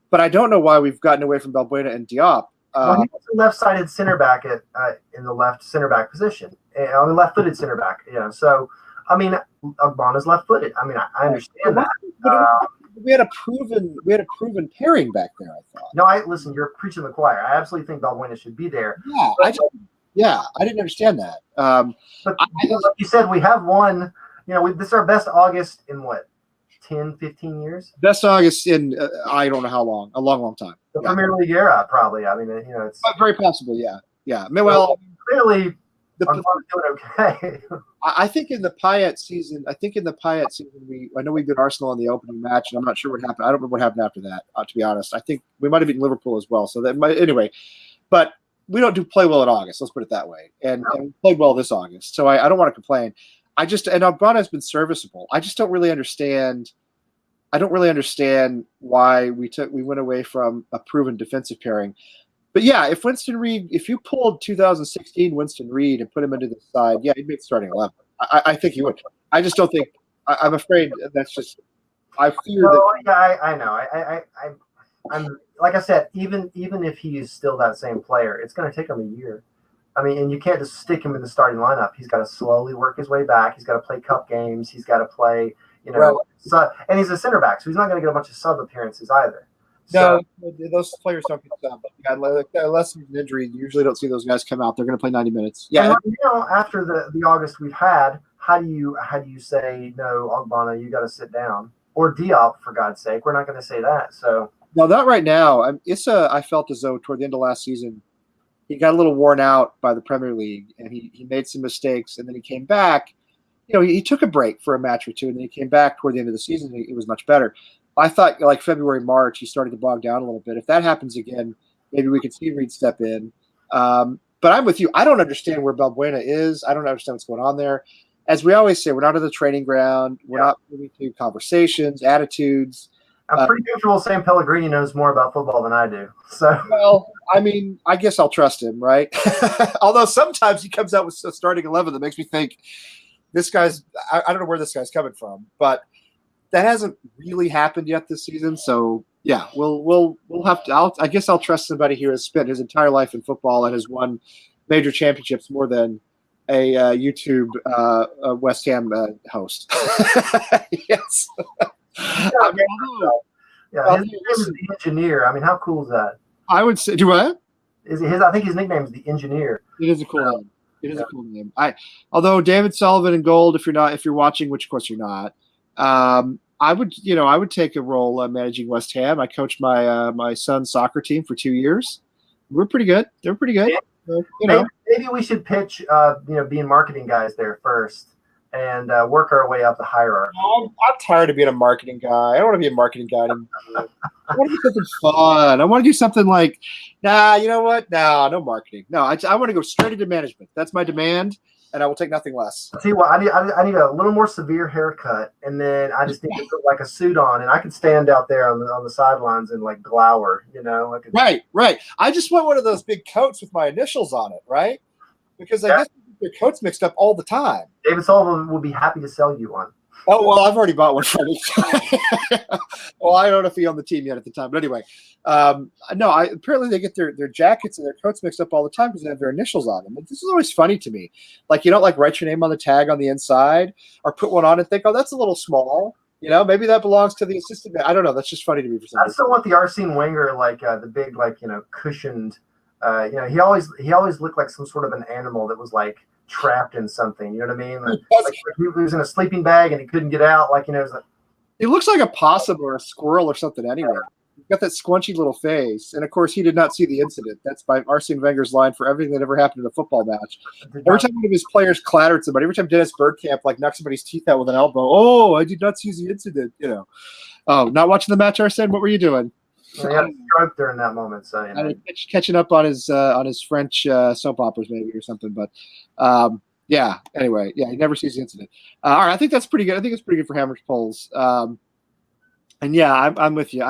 But I don't know why we've gotten away from Balbuena and Diop. He was a left-sided center back in the left center back position, left-footed center back. So. I mean, Ogbonna's left-footed. I mean, I understand that. We had a proven pairing back there. I thought. No, listen. You're preaching the choir. I absolutely think Balbuena should be there. Yeah, I didn't understand that. But like you said, we have one. This is our best August in what, 10, 15 years? Best August in I don't know how long. A long time. The Premier League era, probably. I mean, it's very possible. Yeah. Well, clearly. I'm doing okay. I think in the Payet season, I know we beat Arsenal in the opening match, and I'm not sure what happened. I don't remember what happened after that, to be honest. I think we might have beaten Liverpool as well. So anyway, but we don't play well in August. Let's put it that way. And we played well this August. So I don't want to complain. And Ogbonna has been serviceable. I just don't really understand. I don't really understand why we went away from a proven defensive pairing. But yeah, if you pulled 2016 Winston Reed and put him into the side, yeah, he'd make starting 11. I think he would. I just don't think. I'm afraid that's just. I fear that. Yeah, I know. I'm like I said, even if he is still that same player, it's going to take him a year. I mean, and you can't just stick him in the starting lineup. He's got to slowly work his way back. He's got to play cup games. He's got to play, and he's a center back, so he's not going to get a bunch of sub appearances either. No, those players don't get done. Unless there's an injury, you usually don't see those guys come out. They're going to play 90 minutes. Yeah. And after the August we've had, how do you say no, Ogbonna, you got to sit down, or Diop, for God's sake? We're not going to say that. So no, not right now. Issa, I felt as though toward the end of last season, he got a little worn out by the Premier League, and he made some mistakes, and then he came back. He took a break for a match or two, and then he came back toward the end of the season. And it was much better. I thought like February, March, he started to bog down a little bit. If that happens again, maybe we could see Reed step in. But I'm with you. I don't understand where Balbuena is. I don't understand what's going on there. As we always say, we're not on the training ground. We're not moving to conversations, attitudes. I'm pretty comfortable saying Pellegrini knows more about football than I do. So, well, I mean, I guess I'll trust him, right? Although sometimes he comes out with a starting 11 that makes me think this guy's – I don't know where this guy's coming from, but – that hasn't really happened yet this season, so yeah, we'll have to. I guess I'll trust somebody who has spent his entire life in football and has won major championships more than a YouTube West Ham host. Yes. His name is the Engineer. I mean, how cool is that? I would say. Do what? I think his nickname is the Engineer. It is a cool name. It is a cool name. Although David Sullivan in gold, if you're watching, which of course you're not. I would take a role managing West Ham. I coached my son's soccer team for 2 years. We're pretty good. They're pretty good. Maybe we should pitch, being marketing guys there first and work our way up the hierarchy. I'm tired of being a marketing guy. I don't want to be a marketing guy anymore. I want to do something fun. I want to do something like, nah, you know what? No marketing. No, I want to go straight into management. That's my demand, and I will take nothing less. See what I need a little more severe haircut, and then I just need to put like a suit on, and I could stand out there on the sidelines and like glower, Right. I just want one of those big coats with my initials on it, right? Because I guess your coats mixed up all the time. David Sullivan will be happy to sell you one. Oh, well, I've already bought one for me. Well, I don't know if he owned the team yet at the time. But anyway, apparently they get their jackets and their coats mixed up all the time because they have their initials on them. And this is always funny to me. Like, you don't like write your name on the tag on the inside or put one on and think, oh, that's a little small. Maybe that belongs to the assistant. I don't know. That's just funny to me for some reason. I still want the Arsene Wenger, the big, cushioned. He always looked like some sort of an animal that was like trapped in something. You know what I mean? Like he was in a sleeping bag and he couldn't get out. He looks like a possum or a squirrel or something anyway. He's got that squunchy little face. And of course, he did not see the incident. That's by Arsene Wenger's line for everything that ever happened in a football match. Every time one of his players clattered somebody, every time Dennis Bergkamp knocked somebody's teeth out with an elbow, oh, I did not see the incident. Oh, not watching the match, Arsene? What were you doing? He had a stroke during that moment, so catching up on his French soap operas maybe or something. But anyway, he never sees the incident. All right, I think that's pretty good. I think it's pretty good for Hammers polls. I'm with you.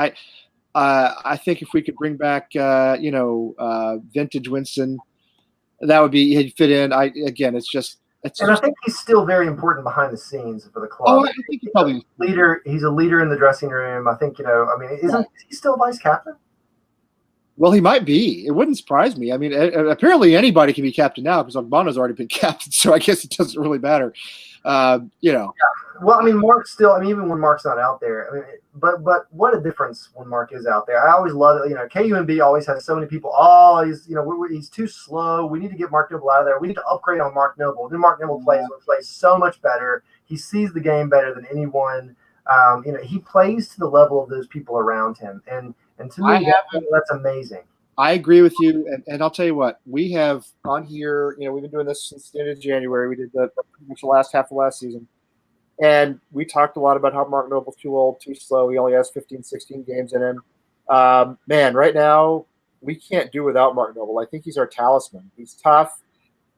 I think if we could bring back vintage Winston, he'd fit in. And I think he's still very important behind the scenes for the club. Oh, I think he's probably leader. He's a leader in the dressing room. I think is he still vice captain? Well, he might be. It wouldn't surprise me. I mean, apparently anybody can be captain now because Ogbono's already been captain, so I guess it doesn't really matter. Yeah. Well, Mark's still. Even when Mark's not out there. But what a difference when Mark is out there. I always love it. KUNB always has so many people. Oh, he's too slow. We need to get Mark Noble out of there. We need to upgrade on Mark Noble. Then Mark Noble plays so much better. He sees the game better than anyone. He plays to the level of those people around him, and to me, that's amazing. I agree with you, and I'll tell you what, we have on here, we've been doing this since the end of January. We did pretty much the last half of last season, and we talked a lot about how Mark Noble's too old, too slow. He only has 15, 16 games in him. Man, right now, we can't do without Mark Noble. I think he's our talisman. He's tough.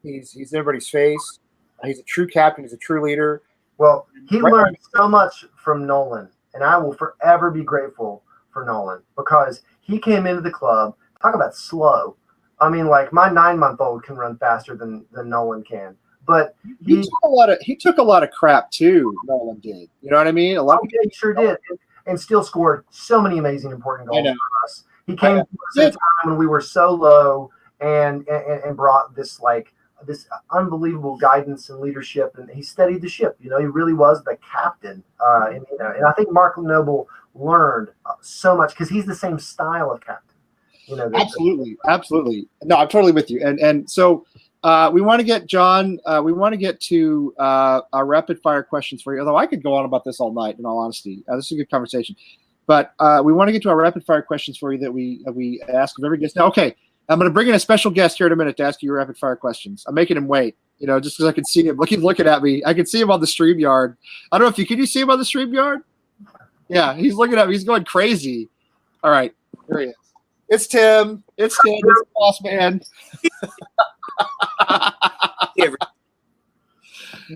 He's in everybody's face. He's a true captain. He's a true leader. Well, he learned so much from Nolan, and I will forever be grateful for Nolan because he came into the club. Talk about slow. My 9-month-old can run faster than Nolan can. But he took a lot of crap too. Nolan did. You know what I mean? He sure did, and still scored so many amazing, important goals for us. He came to us at a time when we were so low, and brought this unbelievable guidance and leadership, and he steadied the ship. He really was the captain. And I think Mark Noble learned so much because he's the same style of captain. Absolutely. No, I'm totally with you. And so we want to get John. We want to get to our rapid fire questions for you. Although I could go on about this all night. In all honesty, this is a good conversation. But we want to get to our rapid fire questions for you that we ask of every guest. Now, okay, I'm going to bring in a special guest here in a minute to ask you your rapid fire questions. I'm making him wait. Just because I can see him. He's looking at me. I can see him on the StreamYard. I don't know if can you see him on the StreamYard? Yeah, he's looking at me. He's going crazy. All right, here he is. It's Tim. It's the boss man.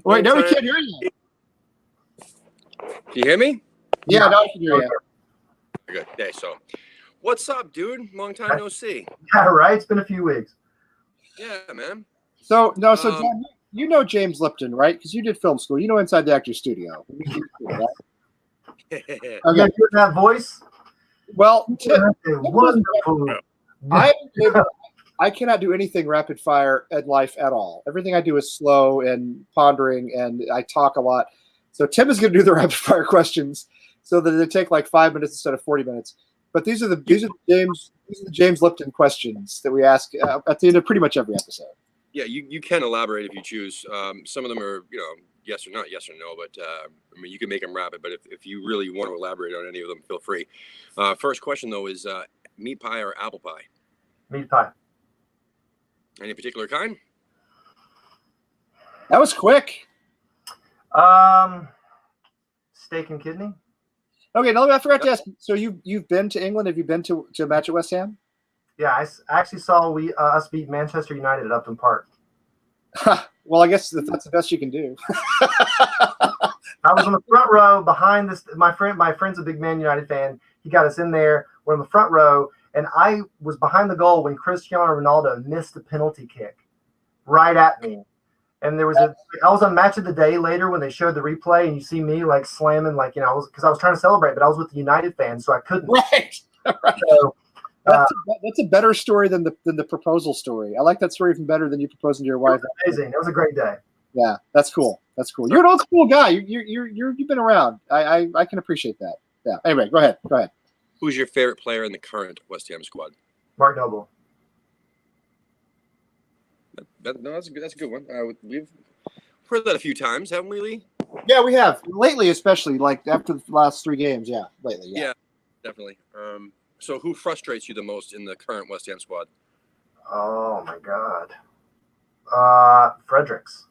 Wait, no, we can't hear you. Can you hear me? Yeah, now I can hear you. Good. Yeah, so what's up, dude? Long time no see. Yeah, right? It's been a few weeks. Yeah, man. So John, you know James Lipton, right? Because you did film school. You know Inside the Actors Studio. Right? Okay, hear that voice? Well, wonderful. I cannot do anything rapid fire in life at all. Everything I do is slow and pondering, and I talk a lot. So Tim is going to do the rapid fire questions, so that they take like 5 minutes instead of 40 minutes. But these are the James Lipton questions that we ask at the end of pretty much every episode. Yeah, you can elaborate if you choose. Some of them are yes or not, yes or no. But you can make them rapid. But if you really want to elaborate on any of them, feel free. First question though is meat pie or apple pie? Meat pie. Any particular kind? That was quick. Steak and kidney. Okay, now I forgot to ask. So you've been to England? Have you been to a match at West Ham? Yeah, I actually saw us beat Manchester United at Upton Park. Well, I guess that's the best you can do. I was on the front row behind this. My friend's a big Man United fan. He got us in there. We're in the front row, and I was behind the goal when Cristiano Ronaldo missed a penalty kick right at me. And I was on Match of the Day later when they showed the replay, and you see me like slamming, like, because I was trying to celebrate, but I was with the United fans, so I couldn't. Right. So, that's a better story than the proposal story. I like that story even better than you proposing to your wife. Amazing. It was a great day. Yeah, that's cool. That's cool. You're an old school guy. You've been around. I can appreciate that. Yeah. Anyway, go ahead. Who's your favorite player in the current West Ham squad? Mark Noble. That's a good one. We've heard that a few times, haven't we, Lee? Yeah, we have lately, especially like after the last 3 games. Yeah, lately. Yeah, definitely. So who frustrates you the most in the current West Ham squad? Oh my God. Fredericks.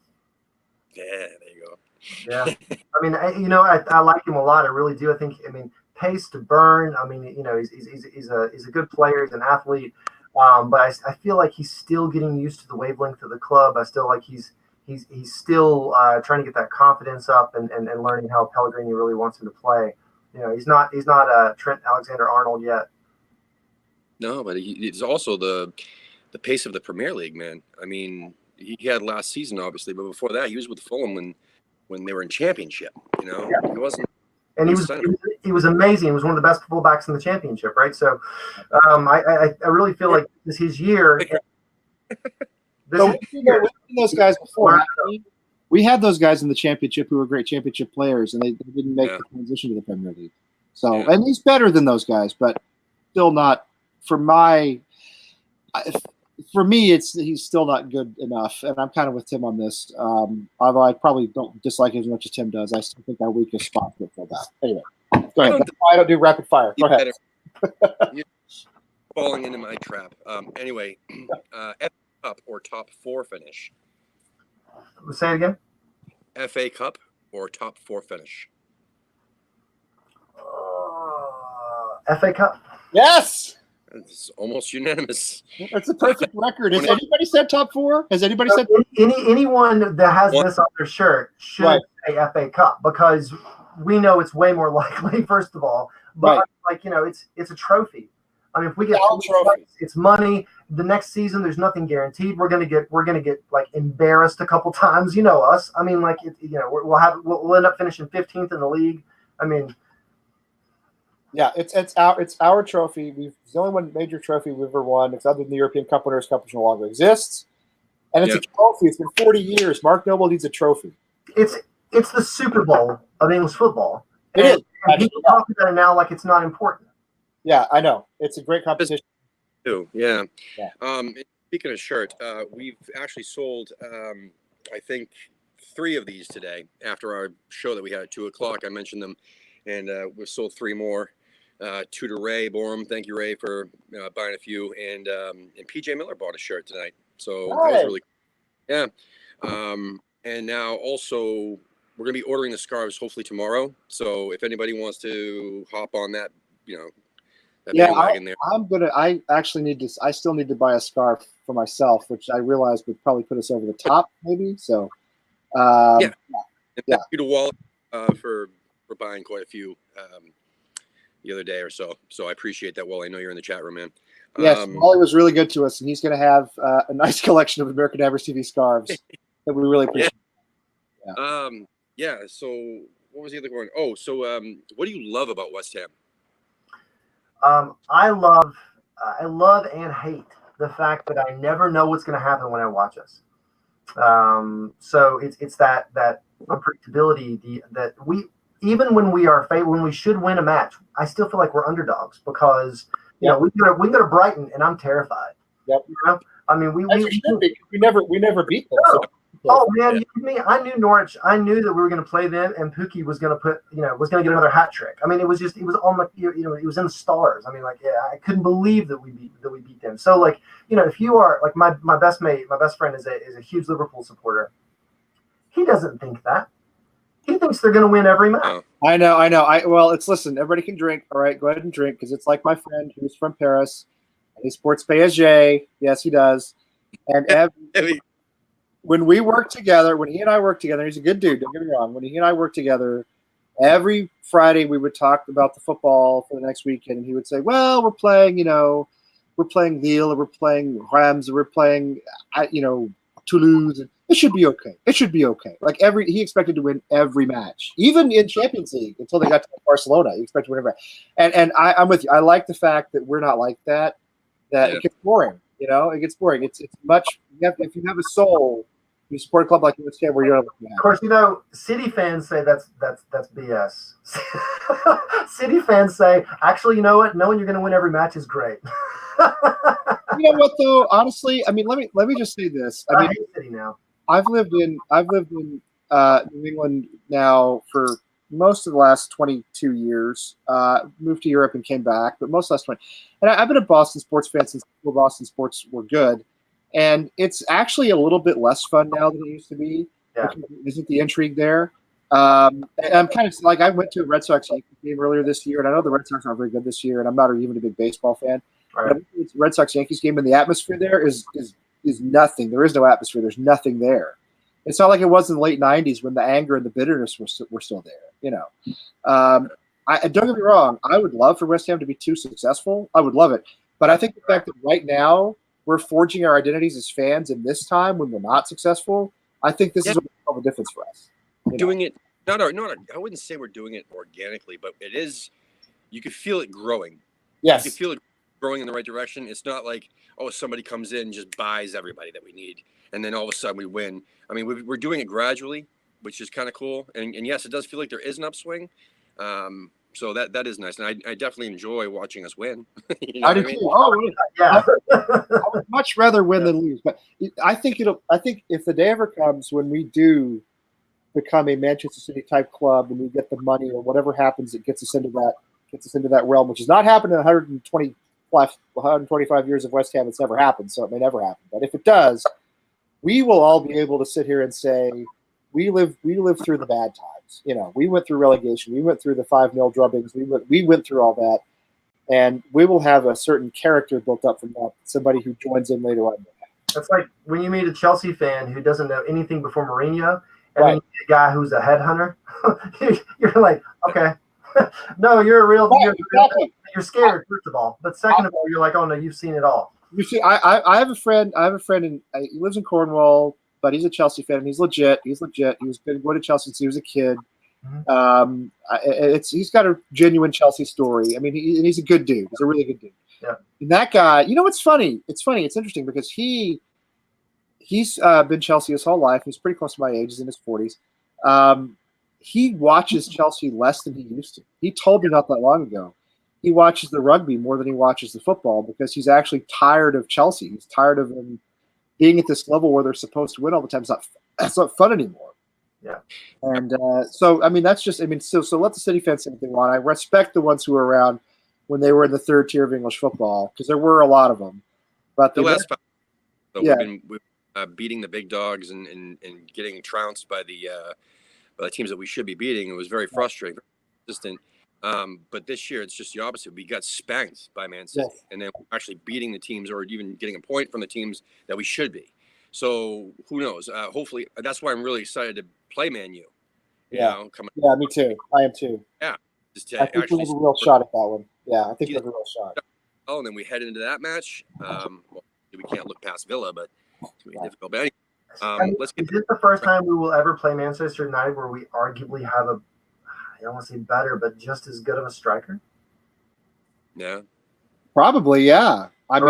Yeah, there you go. Yeah. I mean, I like him a lot. I really do. Pace to burn. He's a good player. He's an athlete. But I feel like he's still getting used to the wavelength of the club. I still like he's still trying to get that confidence up and learning how Pellegrini really wants him to play. He's not Trent Alexander-Arnold yet. No, but it's also the pace of the Premier League, man. I mean, he had last season, obviously, but before that, he was with Fulham when they were in Championship. He wasn't. And he was amazing. He was one of the best fullbacks in the Championship, right? So, I really feel like this is his year. We've seen those guys before. We had those guys in the Championship who were great Championship players, and they didn't make the transition to the Premier League. So, and he's better than those guys, but still not for me. He's still not good enough, and I'm kind of with Tim on this. Although I probably don't dislike him as much as Tim does, I still think our weakest spot would fill that. Anyway, go ahead. I don't do rapid fire. Go ahead. You're falling into my trap. Anyway, FA Cup or top 4 finish? Say it again. FA Cup or top 4 finish? FA Cup. Yes. It's almost unanimous. That's a perfect record. Has anybody said top 4? Has anybody said anyone that has this on their shirt should say FA Cup, because we know it's way more likely, first of all. But it's a trophy. I mean, if we get it's money. The next season, there's nothing guaranteed. We're gonna get like embarrassed a couple times. You know us. I mean, like we'll end up finishing 15th in the league. I mean. Yeah, it's our trophy. It's the only one major trophy we've ever won. It's other than the European Cup Winners' Cup, which no longer exists. And it's a trophy. It's been 40 years. Mark Noble needs a trophy. It's the Super Bowl of English football. It is. And people talk about it now like it's not important. Yeah, I know. It's a great competition. Too. Yeah. Speaking of shirt, we've actually sold, I think, 3 of these today after our show that we had at 2:00. I mentioned them, and we've sold 3 more. 2 to Ray Borum. Thank you, Ray, for buying a few. And PJ Miller bought a shirt tonight. So that was really cool. Yeah. And now also we're going to be ordering the scarves hopefully tomorrow. So if anybody wants to hop on that, that bandwagon there. I actually need to. I still need to buy a scarf for myself, which I realized would probably put us over the top, maybe. So, Thank you to Wally for buying quite a few the other day or so. So I appreciate that, Wally. I know you're in the chat room, man. Yes, Wally was really good to us, and he's going to have a nice collection of American Average TV scarves that we really appreciate. Yeah. So what was the other one? Oh, so what do you love about West Ham? I love and hate the fact that I never know what's going to happen when I watch us. So it's that unpredictability that we, even when when we should win a match, I still feel like we're underdogs because we can go to Brighton and I'm terrified. Yep. I mean we never beat them. No. Oh man, I knew Norwich. I knew that we were going to play them, and Pookie was going to was going to get another hat trick. I mean, it was on the, it was in the stars. I mean, like, yeah, I couldn't believe that we beat them. So, like, if you are like my best mate, my best friend is a huge Liverpool supporter. He doesn't think that. He thinks they're going to win every match. I know. Well, listen. Everybody can drink. All right, go ahead and drink, because it's like my friend who's from Paris. He supports PSG. Yes, he does. And when we work together, when he and I work together, he's a good dude. Don't get me wrong. When he and I work together, every Friday we would talk about the football for the next weekend, and he would say, "Well, we're playing Lille, or we're playing Reims, or we're playing, Toulouse. It should be okay. It should be okay." Like he expected to win every match, even in Champions League until they got to Barcelona. He expected to win every match. And I'm with you. I like the fact that we're not like that. It gets boring. It gets boring. It's much. If you have a soul, you support a club like West Ham where you're. Of course, City fans say that's BS. City fans say, actually, you know what? Knowing you're going to win every match is great. You know what though? Honestly, I mean, let me just say this. I hate City now. I've lived in New England now for most of the last 22 years. Moved to Europe and came back, but most of the last 20. And I've been a Boston sports fan since Boston sports were good. And it's actually a little bit less fun now than it used to be. Yeah. Isn't the intrigue there? And I'm kind of like, I went to a Red Sox Yankees game earlier this year, and I know the Red Sox aren't very good this year, and I'm not even a big baseball fan. Right. But it's a Red Sox Yankees game, and the atmosphere there is nothing. There is no atmosphere. There's nothing there. It's not like it was in the late '90s when the anger and the bitterness were still there. I don't get me wrong. I would love for West Ham to be too successful. I would love it, but I think the fact that right now we're forging our identities as fans in this time when we're not successful, I think this is a difference for us. Doing it, I wouldn't say we're doing it organically, but it is. You could feel it growing. Yes, you could feel it growing in the right direction. It's not like, somebody comes in and just buys everybody that we need, and then all of a sudden we win. I mean, we're doing it gradually, which is kind of cool. And yes, it does feel like there is an upswing. So that is nice, and I definitely enjoy watching us win. I do too. Oh, yeah. I would much rather win than lose, but I think if the day ever comes when we do become a Manchester City type club and we get the money or whatever happens, it gets us into that realm, which has not happened in 125 years of West Ham. It's never happened, so it may never happen. But if it does, we will all be able to sit here and say we lived through the bad times. We went through relegation. We went through the 5-0 drubbings. We went through all that, and we will have a certain character built up from that. Somebody who joins in later on. That's like when you meet a Chelsea fan who doesn't know anything before Mourinho, and then you meet a guy who's a headhunter. You're like, okay, no, you're a real. You're scared, first of all, but second of all, you're like, oh no, you've seen it all. You see, I have a friend. He lives in Cornwall, but he's a Chelsea fan, and he's legit. He was been going to Chelsea since he was a kid. Mm-hmm. He's got a genuine Chelsea story. I mean, he's a good dude. He's a really good dude. Yeah. And that guy, what's funny? It's interesting because he's been Chelsea his whole life. He's pretty close to my age. He's in his 40s. He watches Chelsea less than he used to. He told me not that long ago. He watches the rugby more than he watches the football because he's actually tired of Chelsea. He's tired of them being at this level where they're supposed to win all the time. It's not fun anymore. Yeah. And so let the City fans say what they want. I respect the ones who were around when they were in the third tier of English football because there were a lot of them. But the last 5 years, we've been beating the big dogs and getting trounced by the teams that we should be beating. It was very frustrating, very consistent. But this year it's just the opposite. We got spanked by Man City, and then we're actually beating the teams or even getting a point from the teams that we should be. So who knows? Hopefully, that's why I'm really excited to play Man U. Yeah, me too. I am too. Yeah, I think we have a real shot at that one. Yeah, I think we have a real shot. Oh, and then we head into that match. We can't look past Villa, but it's going to be difficult. But anyway, is this the first time we will ever play Manchester United where we arguably have I don't want to say better, but just as good of a striker? Yeah. Probably, yeah. Like,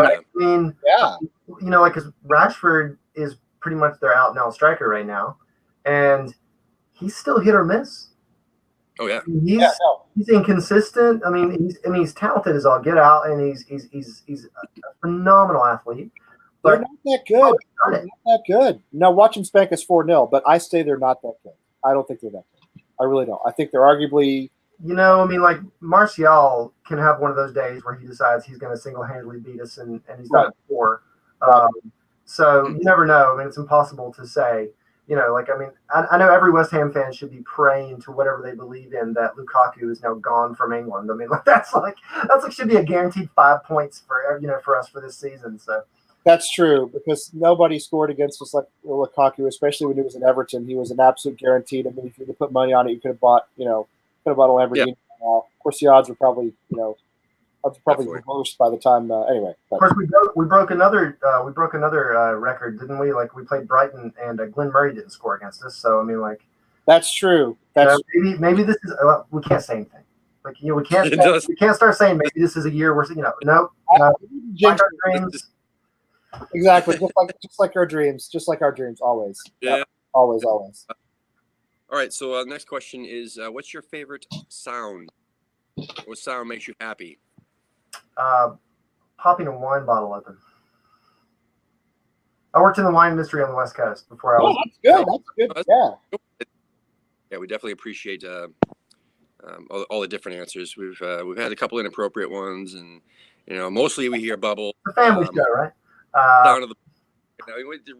because Rashford is pretty much their out-and-out striker right now, and he's still hit or miss. Oh yeah, he's inconsistent. I mean, he's talented as all get out, and he's a phenomenal athlete. They're not that good. They're not that good. Now, watch them spank us 4-0, but I say they're not that good. I don't think they're that good. I really don't. I think they're arguably. I mean, like Martial can have one of those days where he decides he's going to single-handedly beat us, and he's done it before. So you never know. I mean, it's impossible to say. I mean, I know every West Ham fan should be praying to whatever they believe in that Lukaku is now gone from England. I mean, that's like should be a guaranteed 5 points for us for this season. So that's true because nobody scored against us like Lukaku, especially when he was in Everton. He was an absolute guaranteed. I mean, if you could put money on it, you could have bought a Lamborghini. Yeah. Of course, the odds were probably reversed by the time. Anyway, but. Of course, we broke another record, didn't we? Like we played Brighton, and Glenn Murray didn't score against us. So I mean, like that's true. Maybe this is. We can't say anything. Like we can't start saying maybe this is a year where nope. Like our dreams. Exactly, just like our dreams, always. Yeah, always. All right, so next question is, what's your favorite sound? What sound makes you happy? Popping a wine bottle open. I worked in the wine industry on the West Coast before I was. That's good. That's good. Yeah, we definitely appreciate all the different answers. We've had a couple inappropriate ones, and mostly we hear bubble. The family show, right? Down to the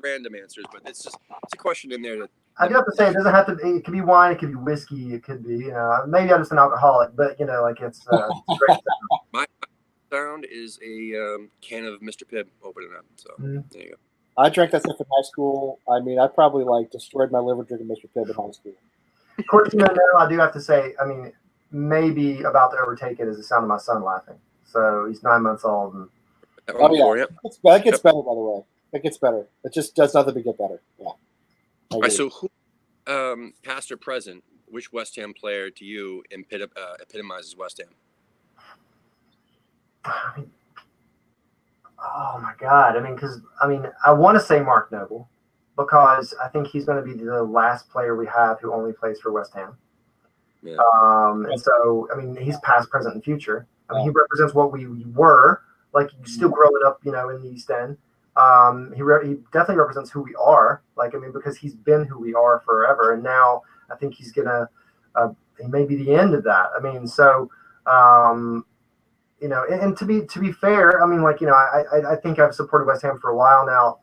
random answers, but it's a question in there that. I do have to say, it doesn't have to be. It could be wine. It could be whiskey. It could be, maybe I'm just an alcoholic, but it's great. My sound is a can of Mr. Pibb opening up. So there you go. I drank that stuff in high school. I mean, I probably destroyed my liver drinking Mr. Pibb in high school. Of course, now I do have to say, I mean, maybe about to overtake it is the sound of my son laughing. So he's 9 months old. And... That gets better, by the way. It gets better. It just does nothing but get better. Yeah. All right, so who, past or present, which West Ham player to you epitomizes West Ham? Oh my God! I want to say Mark Noble because I think he's going to be the last player we have who only plays for West Ham. Yeah. And so he's past, present, and future. He represents what we were. Like still growing up, in the East End. He definitely represents who we are. Because he's been who we are forever, and now I think he's gonna. He may be the end of that. And to be fair, I think I've supported West Ham for a while now,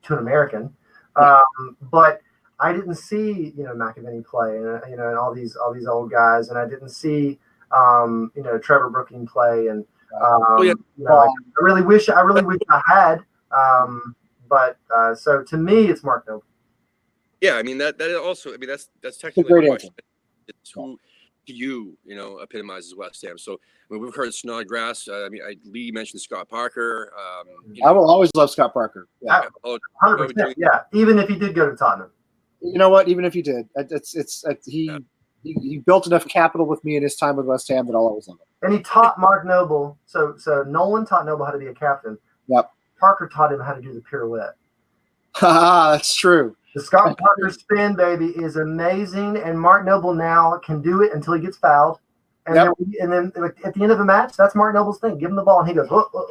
to an American, but I didn't see McAvenny play, and all these old guys, and I didn't see Trevor Brooking play, and I really wish I had. But so to me, it's Mark Noble. Yeah, that also. That's technically a question. It's who to you, epitomizes West Ham. So we've heard Snodgrass. Lee mentioned Scott Parker. I will always love Scott Parker. Yeah, 100%. Yeah, even if he did go to Tottenham. You know what? Even if he did, he built enough capital with me in his time with West Ham that I'll always love him. And he taught Mark Noble. So Nolan taught Noble how to be a captain. Yep. Parker taught him how to do the pirouette. That's true. The Scott Parker spin, baby, is amazing, and Mark Noble now can do it until he gets fouled. And then at the end of the match, that's Mark Noble's thing. Give him the ball, and he goes,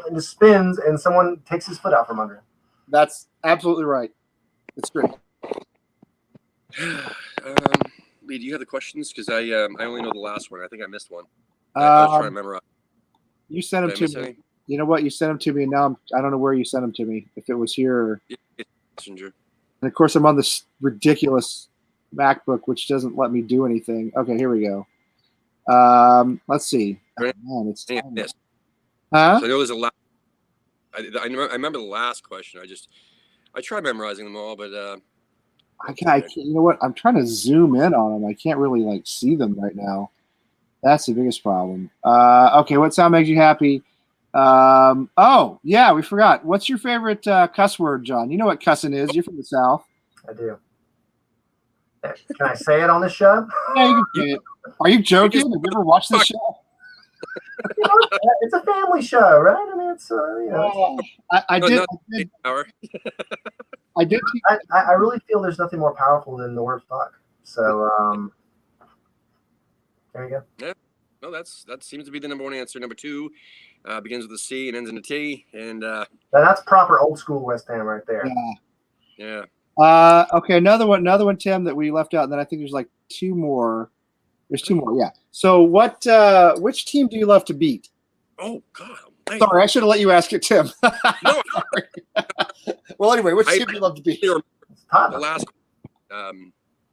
and just spins, and someone takes his foot out from under him. That's absolutely right. It's true. Lee, do you have the questions? Because I only know the last one. I think I missed one. I was trying to memorize. You sent them to me. You know what? You sent them to me, and now I don't know where you sent them to me. If it was here or Messenger. And of course, I'm on this ridiculous MacBook, which doesn't let me do anything. Okay, here we go. Let's see. Oh, man, it's time. Yes. Huh? So I know there's a lot. I remember the last question. I tried memorizing them all, but I can't. You know what? I'm trying to zoom in on them. I can't really see them right now. That's the biggest problem. Okay, what sound makes you happy? Oh yeah, we forgot. What's your favorite cuss word, John? You know what cussing is. You're from the South. I do. Can I say it on this show? Yeah, you can say it. Are you joking? Have you ever watched this show? It's a family show, right? It's I did. I really feel there's nothing more powerful than the word fuck. So there you go. Yeah. No, that seems to be the number one answer. Number two begins with a C and ends in a T. And that's proper old school West Ham right there. yeah. Okay, another one, Tim, that we left out, and then I think there's like two more. There's two more, yeah. So which team do you love to beat? Oh God. Sorry, I should have let you ask it, Tim. No. Well, anyway, which team do you love to beat? It's Tottenham. The last.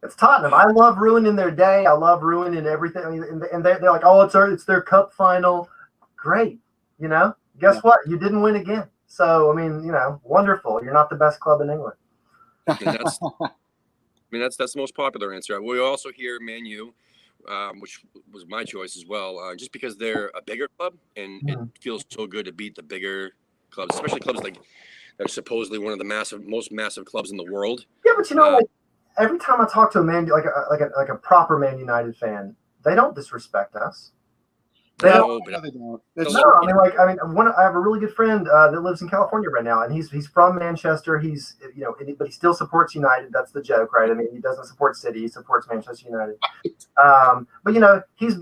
It's Tottenham. I love ruining their day. I love ruining everything. I mean, and they're like, oh, it's their cup final. Great. Guess what? You didn't win again. So, I mean, wonderful. You're not the best club in England. And that's the most popular answer. We also hear Man U, which was my choice as well, just because they're a bigger club, and it feels so good to beat the bigger clubs, especially clubs like that are supposedly one of the most massive clubs in the world. Yeah, but like, every time I talk to a Man, like a proper Man United fan, they don't disrespect us. They don't. No, they don't. No, I have a really good friend that lives in California right now, and he's from Manchester. He's but he still supports United. That's the joke, right? I mean, he doesn't support City. He supports Manchester United. But he's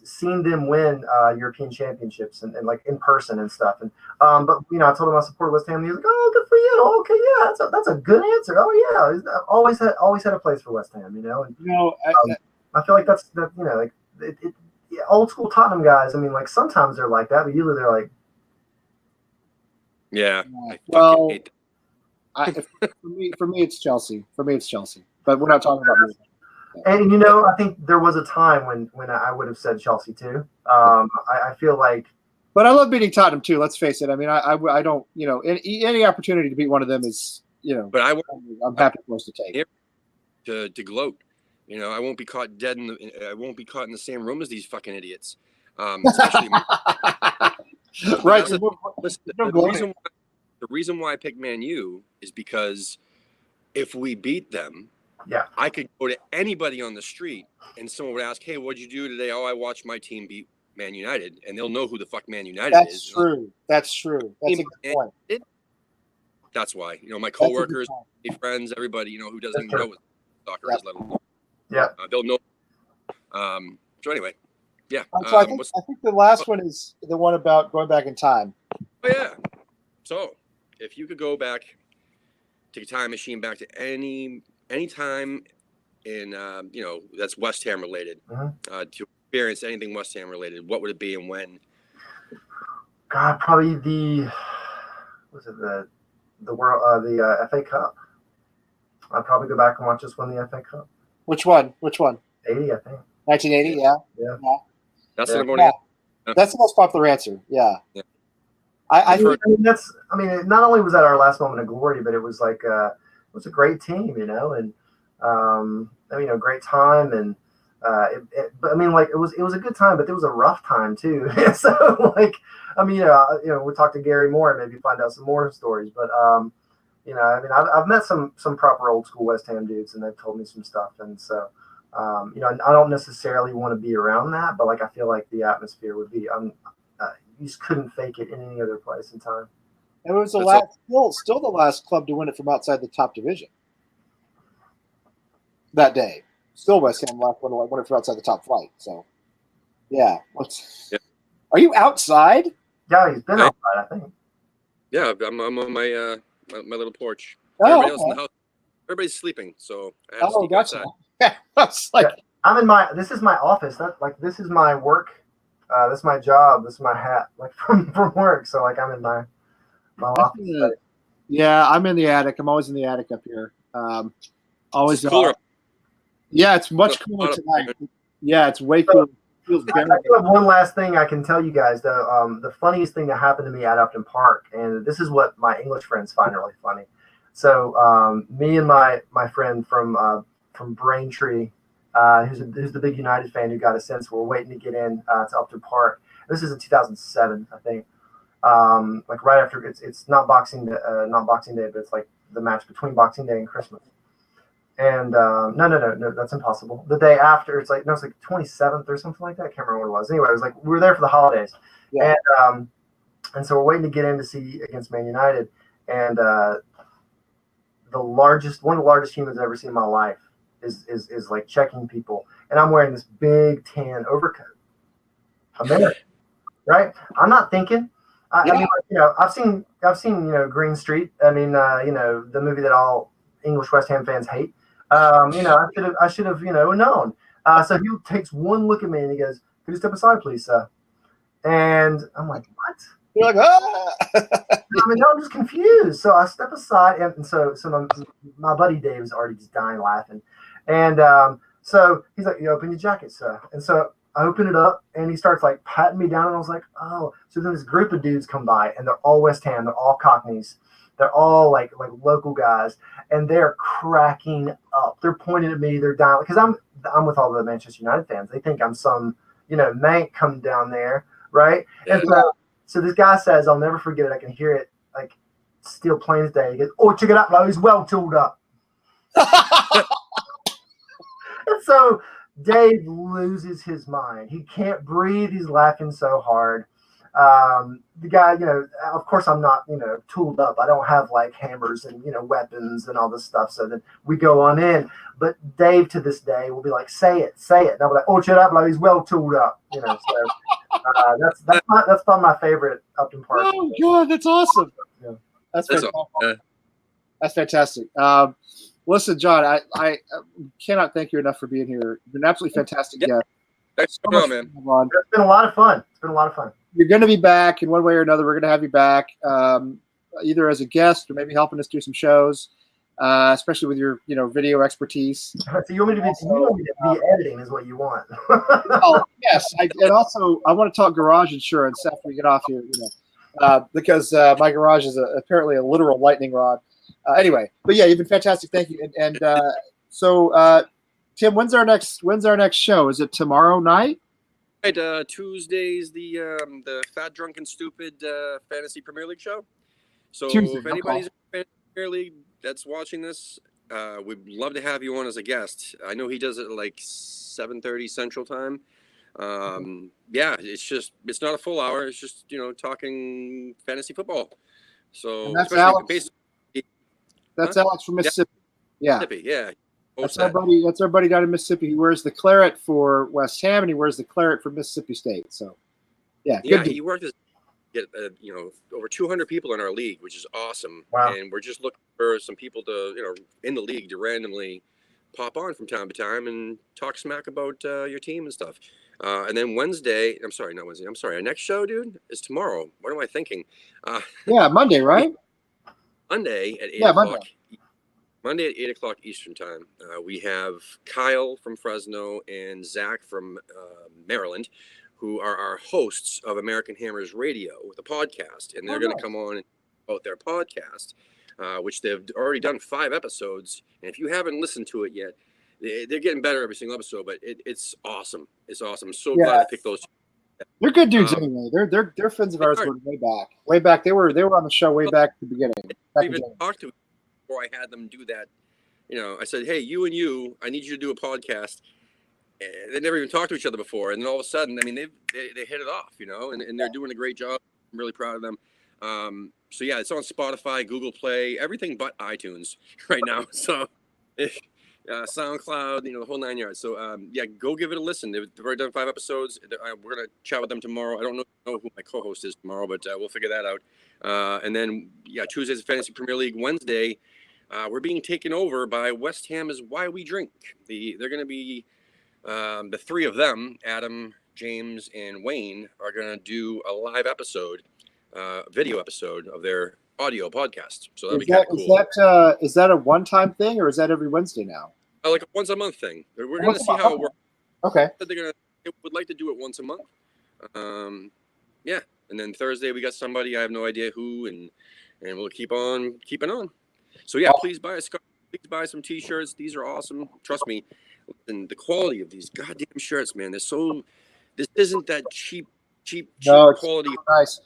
seen them win European championships and like in person and stuff. And but I told him I support West Ham. And he was like, "Oh, good for you. Oh, okay, yeah, that's a good answer. Oh yeah, I've always had a place for West Ham. I feel like that's like it. Yeah, old school Tottenham guys. I mean, like sometimes they're like that, but usually they're like, yeah. Well, for me, it's Chelsea. But we're not talking about me. And I think there was a time when I would have said Chelsea too. I feel like, but I love beating Tottenham too. Let's face it. I mean, I don't. Any opportunity to beat one of them is But I'm happy for us to take to gloat. I won't be caught dead I won't be caught in the same room as these fucking idiots. Especially right. The reason why I picked Man U is because if we beat them, I could go to anybody on the street and someone would ask, "Hey, what'd you do today?" "Oh, I watched my team beat Man United," and they'll know who the fuck Man United is. That's true. That's a good point. That's why my coworkers, my friends, everybody who doesn't even know what soccer is, let alone. Yeah, they'll know. So anyway, yeah. So I think the last one is the one about going back in time. Oh yeah. So if you could go back, take a time machine back to any time in that's West Ham related, to experience anything West Ham related, what would it be and when? God, probably the world the FA Cup. I'd probably go back and watch us win the FA Cup. Which one? 80, I think. 1980, yeah. That's the number one. That's the most popular answer. Yeah. I mean, not only was that our last moment of glory, but it was like it was a great team, and great time, and but I mean, like it was a good time, but it was a rough time too. So like, I mean, we talked to Gary Moore and maybe find out some more stories, but I've met some proper old school West Ham dudes, and they've told me some stuff, and so I don't necessarily want to be around that, but like I feel like the atmosphere would be you just couldn't fake it in any other place in time. And it was still the last club to win it from outside the top division that day. Still West Ham left when it won it from outside the top flight. So yeah. Are you outside? Yeah, he's been outside, I think. Yeah, I'm on my my little porch. Everybody else in the house, everybody's sleeping, so I have to sneak gotcha. outside. This is my office. This is my work. This is my job. This is my hat, like from work. So like I'm in my office. Yeah, I'm in the attic. I'm always in the attic up here. Always cooler. Yeah, it's much cooler tonight. Yeah, it's way cooler. I do have one last thing I can tell you guys, though. The funniest thing that happened to me at Upton Park, and this is what my English friends find really funny. So me and my friend from Braintree, who's the big United fan who got a sense, we're waiting to get in to Upton Park. This is in 2007, I think. Like right after it's not Boxing Day, but it's like the match between Boxing Day and Christmas. And no, that's impossible. The day after, it's like 27th or something like that. I can't remember what it was. Anyway, it was like we were there for the holidays, and so we're waiting to get in to see against Man United, and one of the largest humans I've ever seen in my life is like checking people, and I'm wearing this big tan overcoat. American. right? I'm not thinking. I mean, I've seen, Green Street. I mean, the movie that all English West Ham fans hate. I should have, known. So he takes one look at me and he goes, "Could you step aside, please, sir?" And I'm like, "What?" You're like, ah. I mean, no, I'm just confused. So I step aside, and so my buddy Dave is already just dying laughing, and so he's like, "You open your jacket, sir." And so I open it up, and he starts like patting me down, and I was like, "Oh." So then this group of dudes come by, and they're all West Ham, they're all Cockneys, they're all like local guys, and they're cracking up. They're pointing at me, they're dying because I'm with all the Manchester United fans. They think I'm some mank coming down there, right? Yeah. And so this guy says, I'll never forget it. I can hear it like still plain as day. He goes, "Oh, check it out, though. He's well tooled up." And so Dave loses his mind. He can't breathe. He's laughing so hard. The guy, of course I'm not, tooled up. I don't have like hammers and, weapons and all this stuff. So then we go on in. But Dave to this day will be like, say it. And I'll be like, "Oh, shut up, he's well tooled up." So that's probably my favorite Upton Park. Oh God, that's awesome. Yeah. That's fantastic. That's fantastic. Listen, John, I cannot thank you enough for being here. You've been an absolutely fantastic guest. Thanks for coming, man. It's been a lot of fun. You're going to be back in one way or another. We're going to have you back, either as a guest or maybe helping us do some shows, especially with your video expertise. So you want me to be editing is what you want. Oh yes, and also I want to talk garage insurance after we get off here, because my garage is apparently a literal lightning rod. Anyway, but yeah, you've been fantastic. Thank you. And so, Tim, when's our next show? Is it tomorrow night? Right, Tuesday's the Fat Drunk and Stupid Fantasy Premier League show. So Tuesday, if anybody's in Fantasy Premier League that's watching this, we'd love to have you on as a guest. I know he does it at like 7:30 Central Time. Yeah, it's not a full hour. It's just talking fantasy football. So and that's Alex. That's Alex from Mississippi. Yeah. Mississippi, yeah. That's our buddy down in Mississippi. He wears the claret for West Ham, and he wears the claret for Mississippi State. So, yeah. He worked as over 200 people in our league, which is awesome. Wow. And we're just looking for some people to in the league to randomly pop on from time to time and talk smack about your team and stuff. And then Wednesday, I'm sorry, not Wednesday. I'm sorry. Our next show, dude, is tomorrow. What am I thinking? Monday, right? Monday at 8 o'clock. Monday. Monday at 8 o'clock Eastern time. We have Kyle from Fresno and Zach from Maryland, who are our hosts of American Hammers Radio, the podcast. And they're going to come on about their podcast, which they've already done 5 episodes. And if you haven't listened to it yet, they're getting better every single episode, but it's awesome. It's awesome. I'm so glad I picked those two. They're good dudes anyway. They're friends of ours way back. They were on the show way back at the beginning. I even talked to them before I had them do that. I said, "Hey, you, I need you to do a podcast." And they never even talked to each other before, and then all of a sudden, I mean, they hit it off, and they're doing a great job. I'm really proud of them. So yeah, it's on Spotify, Google Play, everything but iTunes right now. So. SoundCloud, the whole 9 yards. So, go give it a listen. They've already done 5 episodes. We're going to chat with them tomorrow. I don't know who my co-host is tomorrow, but we'll figure that out. And then, Tuesday's Fantasy Premier League. Wednesday, we're being taken over by West Ham is Why We Drink. They're going to be, the 3 of them, Adam, James, and Wayne, are going to do a live episode, video episode of their audio podcast. So that'll be kind of cool. Is that a one-time thing, or is that every Wednesday now? Like a once a month thing. We're going to see how it works. Okay. They would like to do it once a month. And then Thursday we got somebody, I have no idea who, and we'll keep on keeping on. So please buy a scarf. Please buy some t-shirts. These are awesome. Trust me. And the quality of these goddamn shirts, man, this isn't that cheap quality. Nice.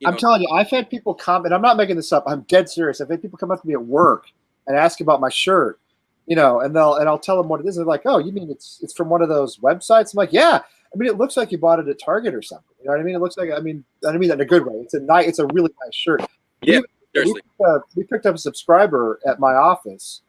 I'm telling you, I've had people comment. I'm not making this up. I'm dead serious. I've had people come up to me at work and ask about my shirt, and I'll tell them what it is. They're like, "Oh, you mean it's from one of those websites?" I'm like, "Yeah." I mean, it looks like you bought it at Target or something. You know what I mean? It looks like. I mean that in a good way. It's a really nice shirt. Yeah, seriously. We picked up a subscriber at my office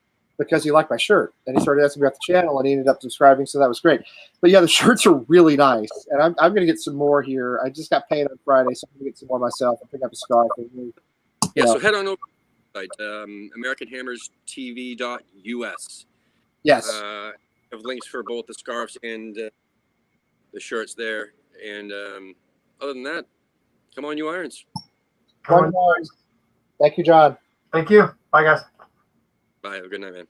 because he liked my shirt, and he started asking me about the channel, and he ended up subscribing, so that was great. But yeah, the shirts are really nice, and I'm going to get some more here. I just got paid on Friday, so I'm going to get some more myself. I'll pick up a scarf. And, yeah, so head on over to the site, AmericanHammersTV.us. Yes. I have links for both the scarves and the shirts there. And other than that, come on, you Irons. Come on. Thank you, John. Thank you. Bye, guys. Bye. Have a good night, man.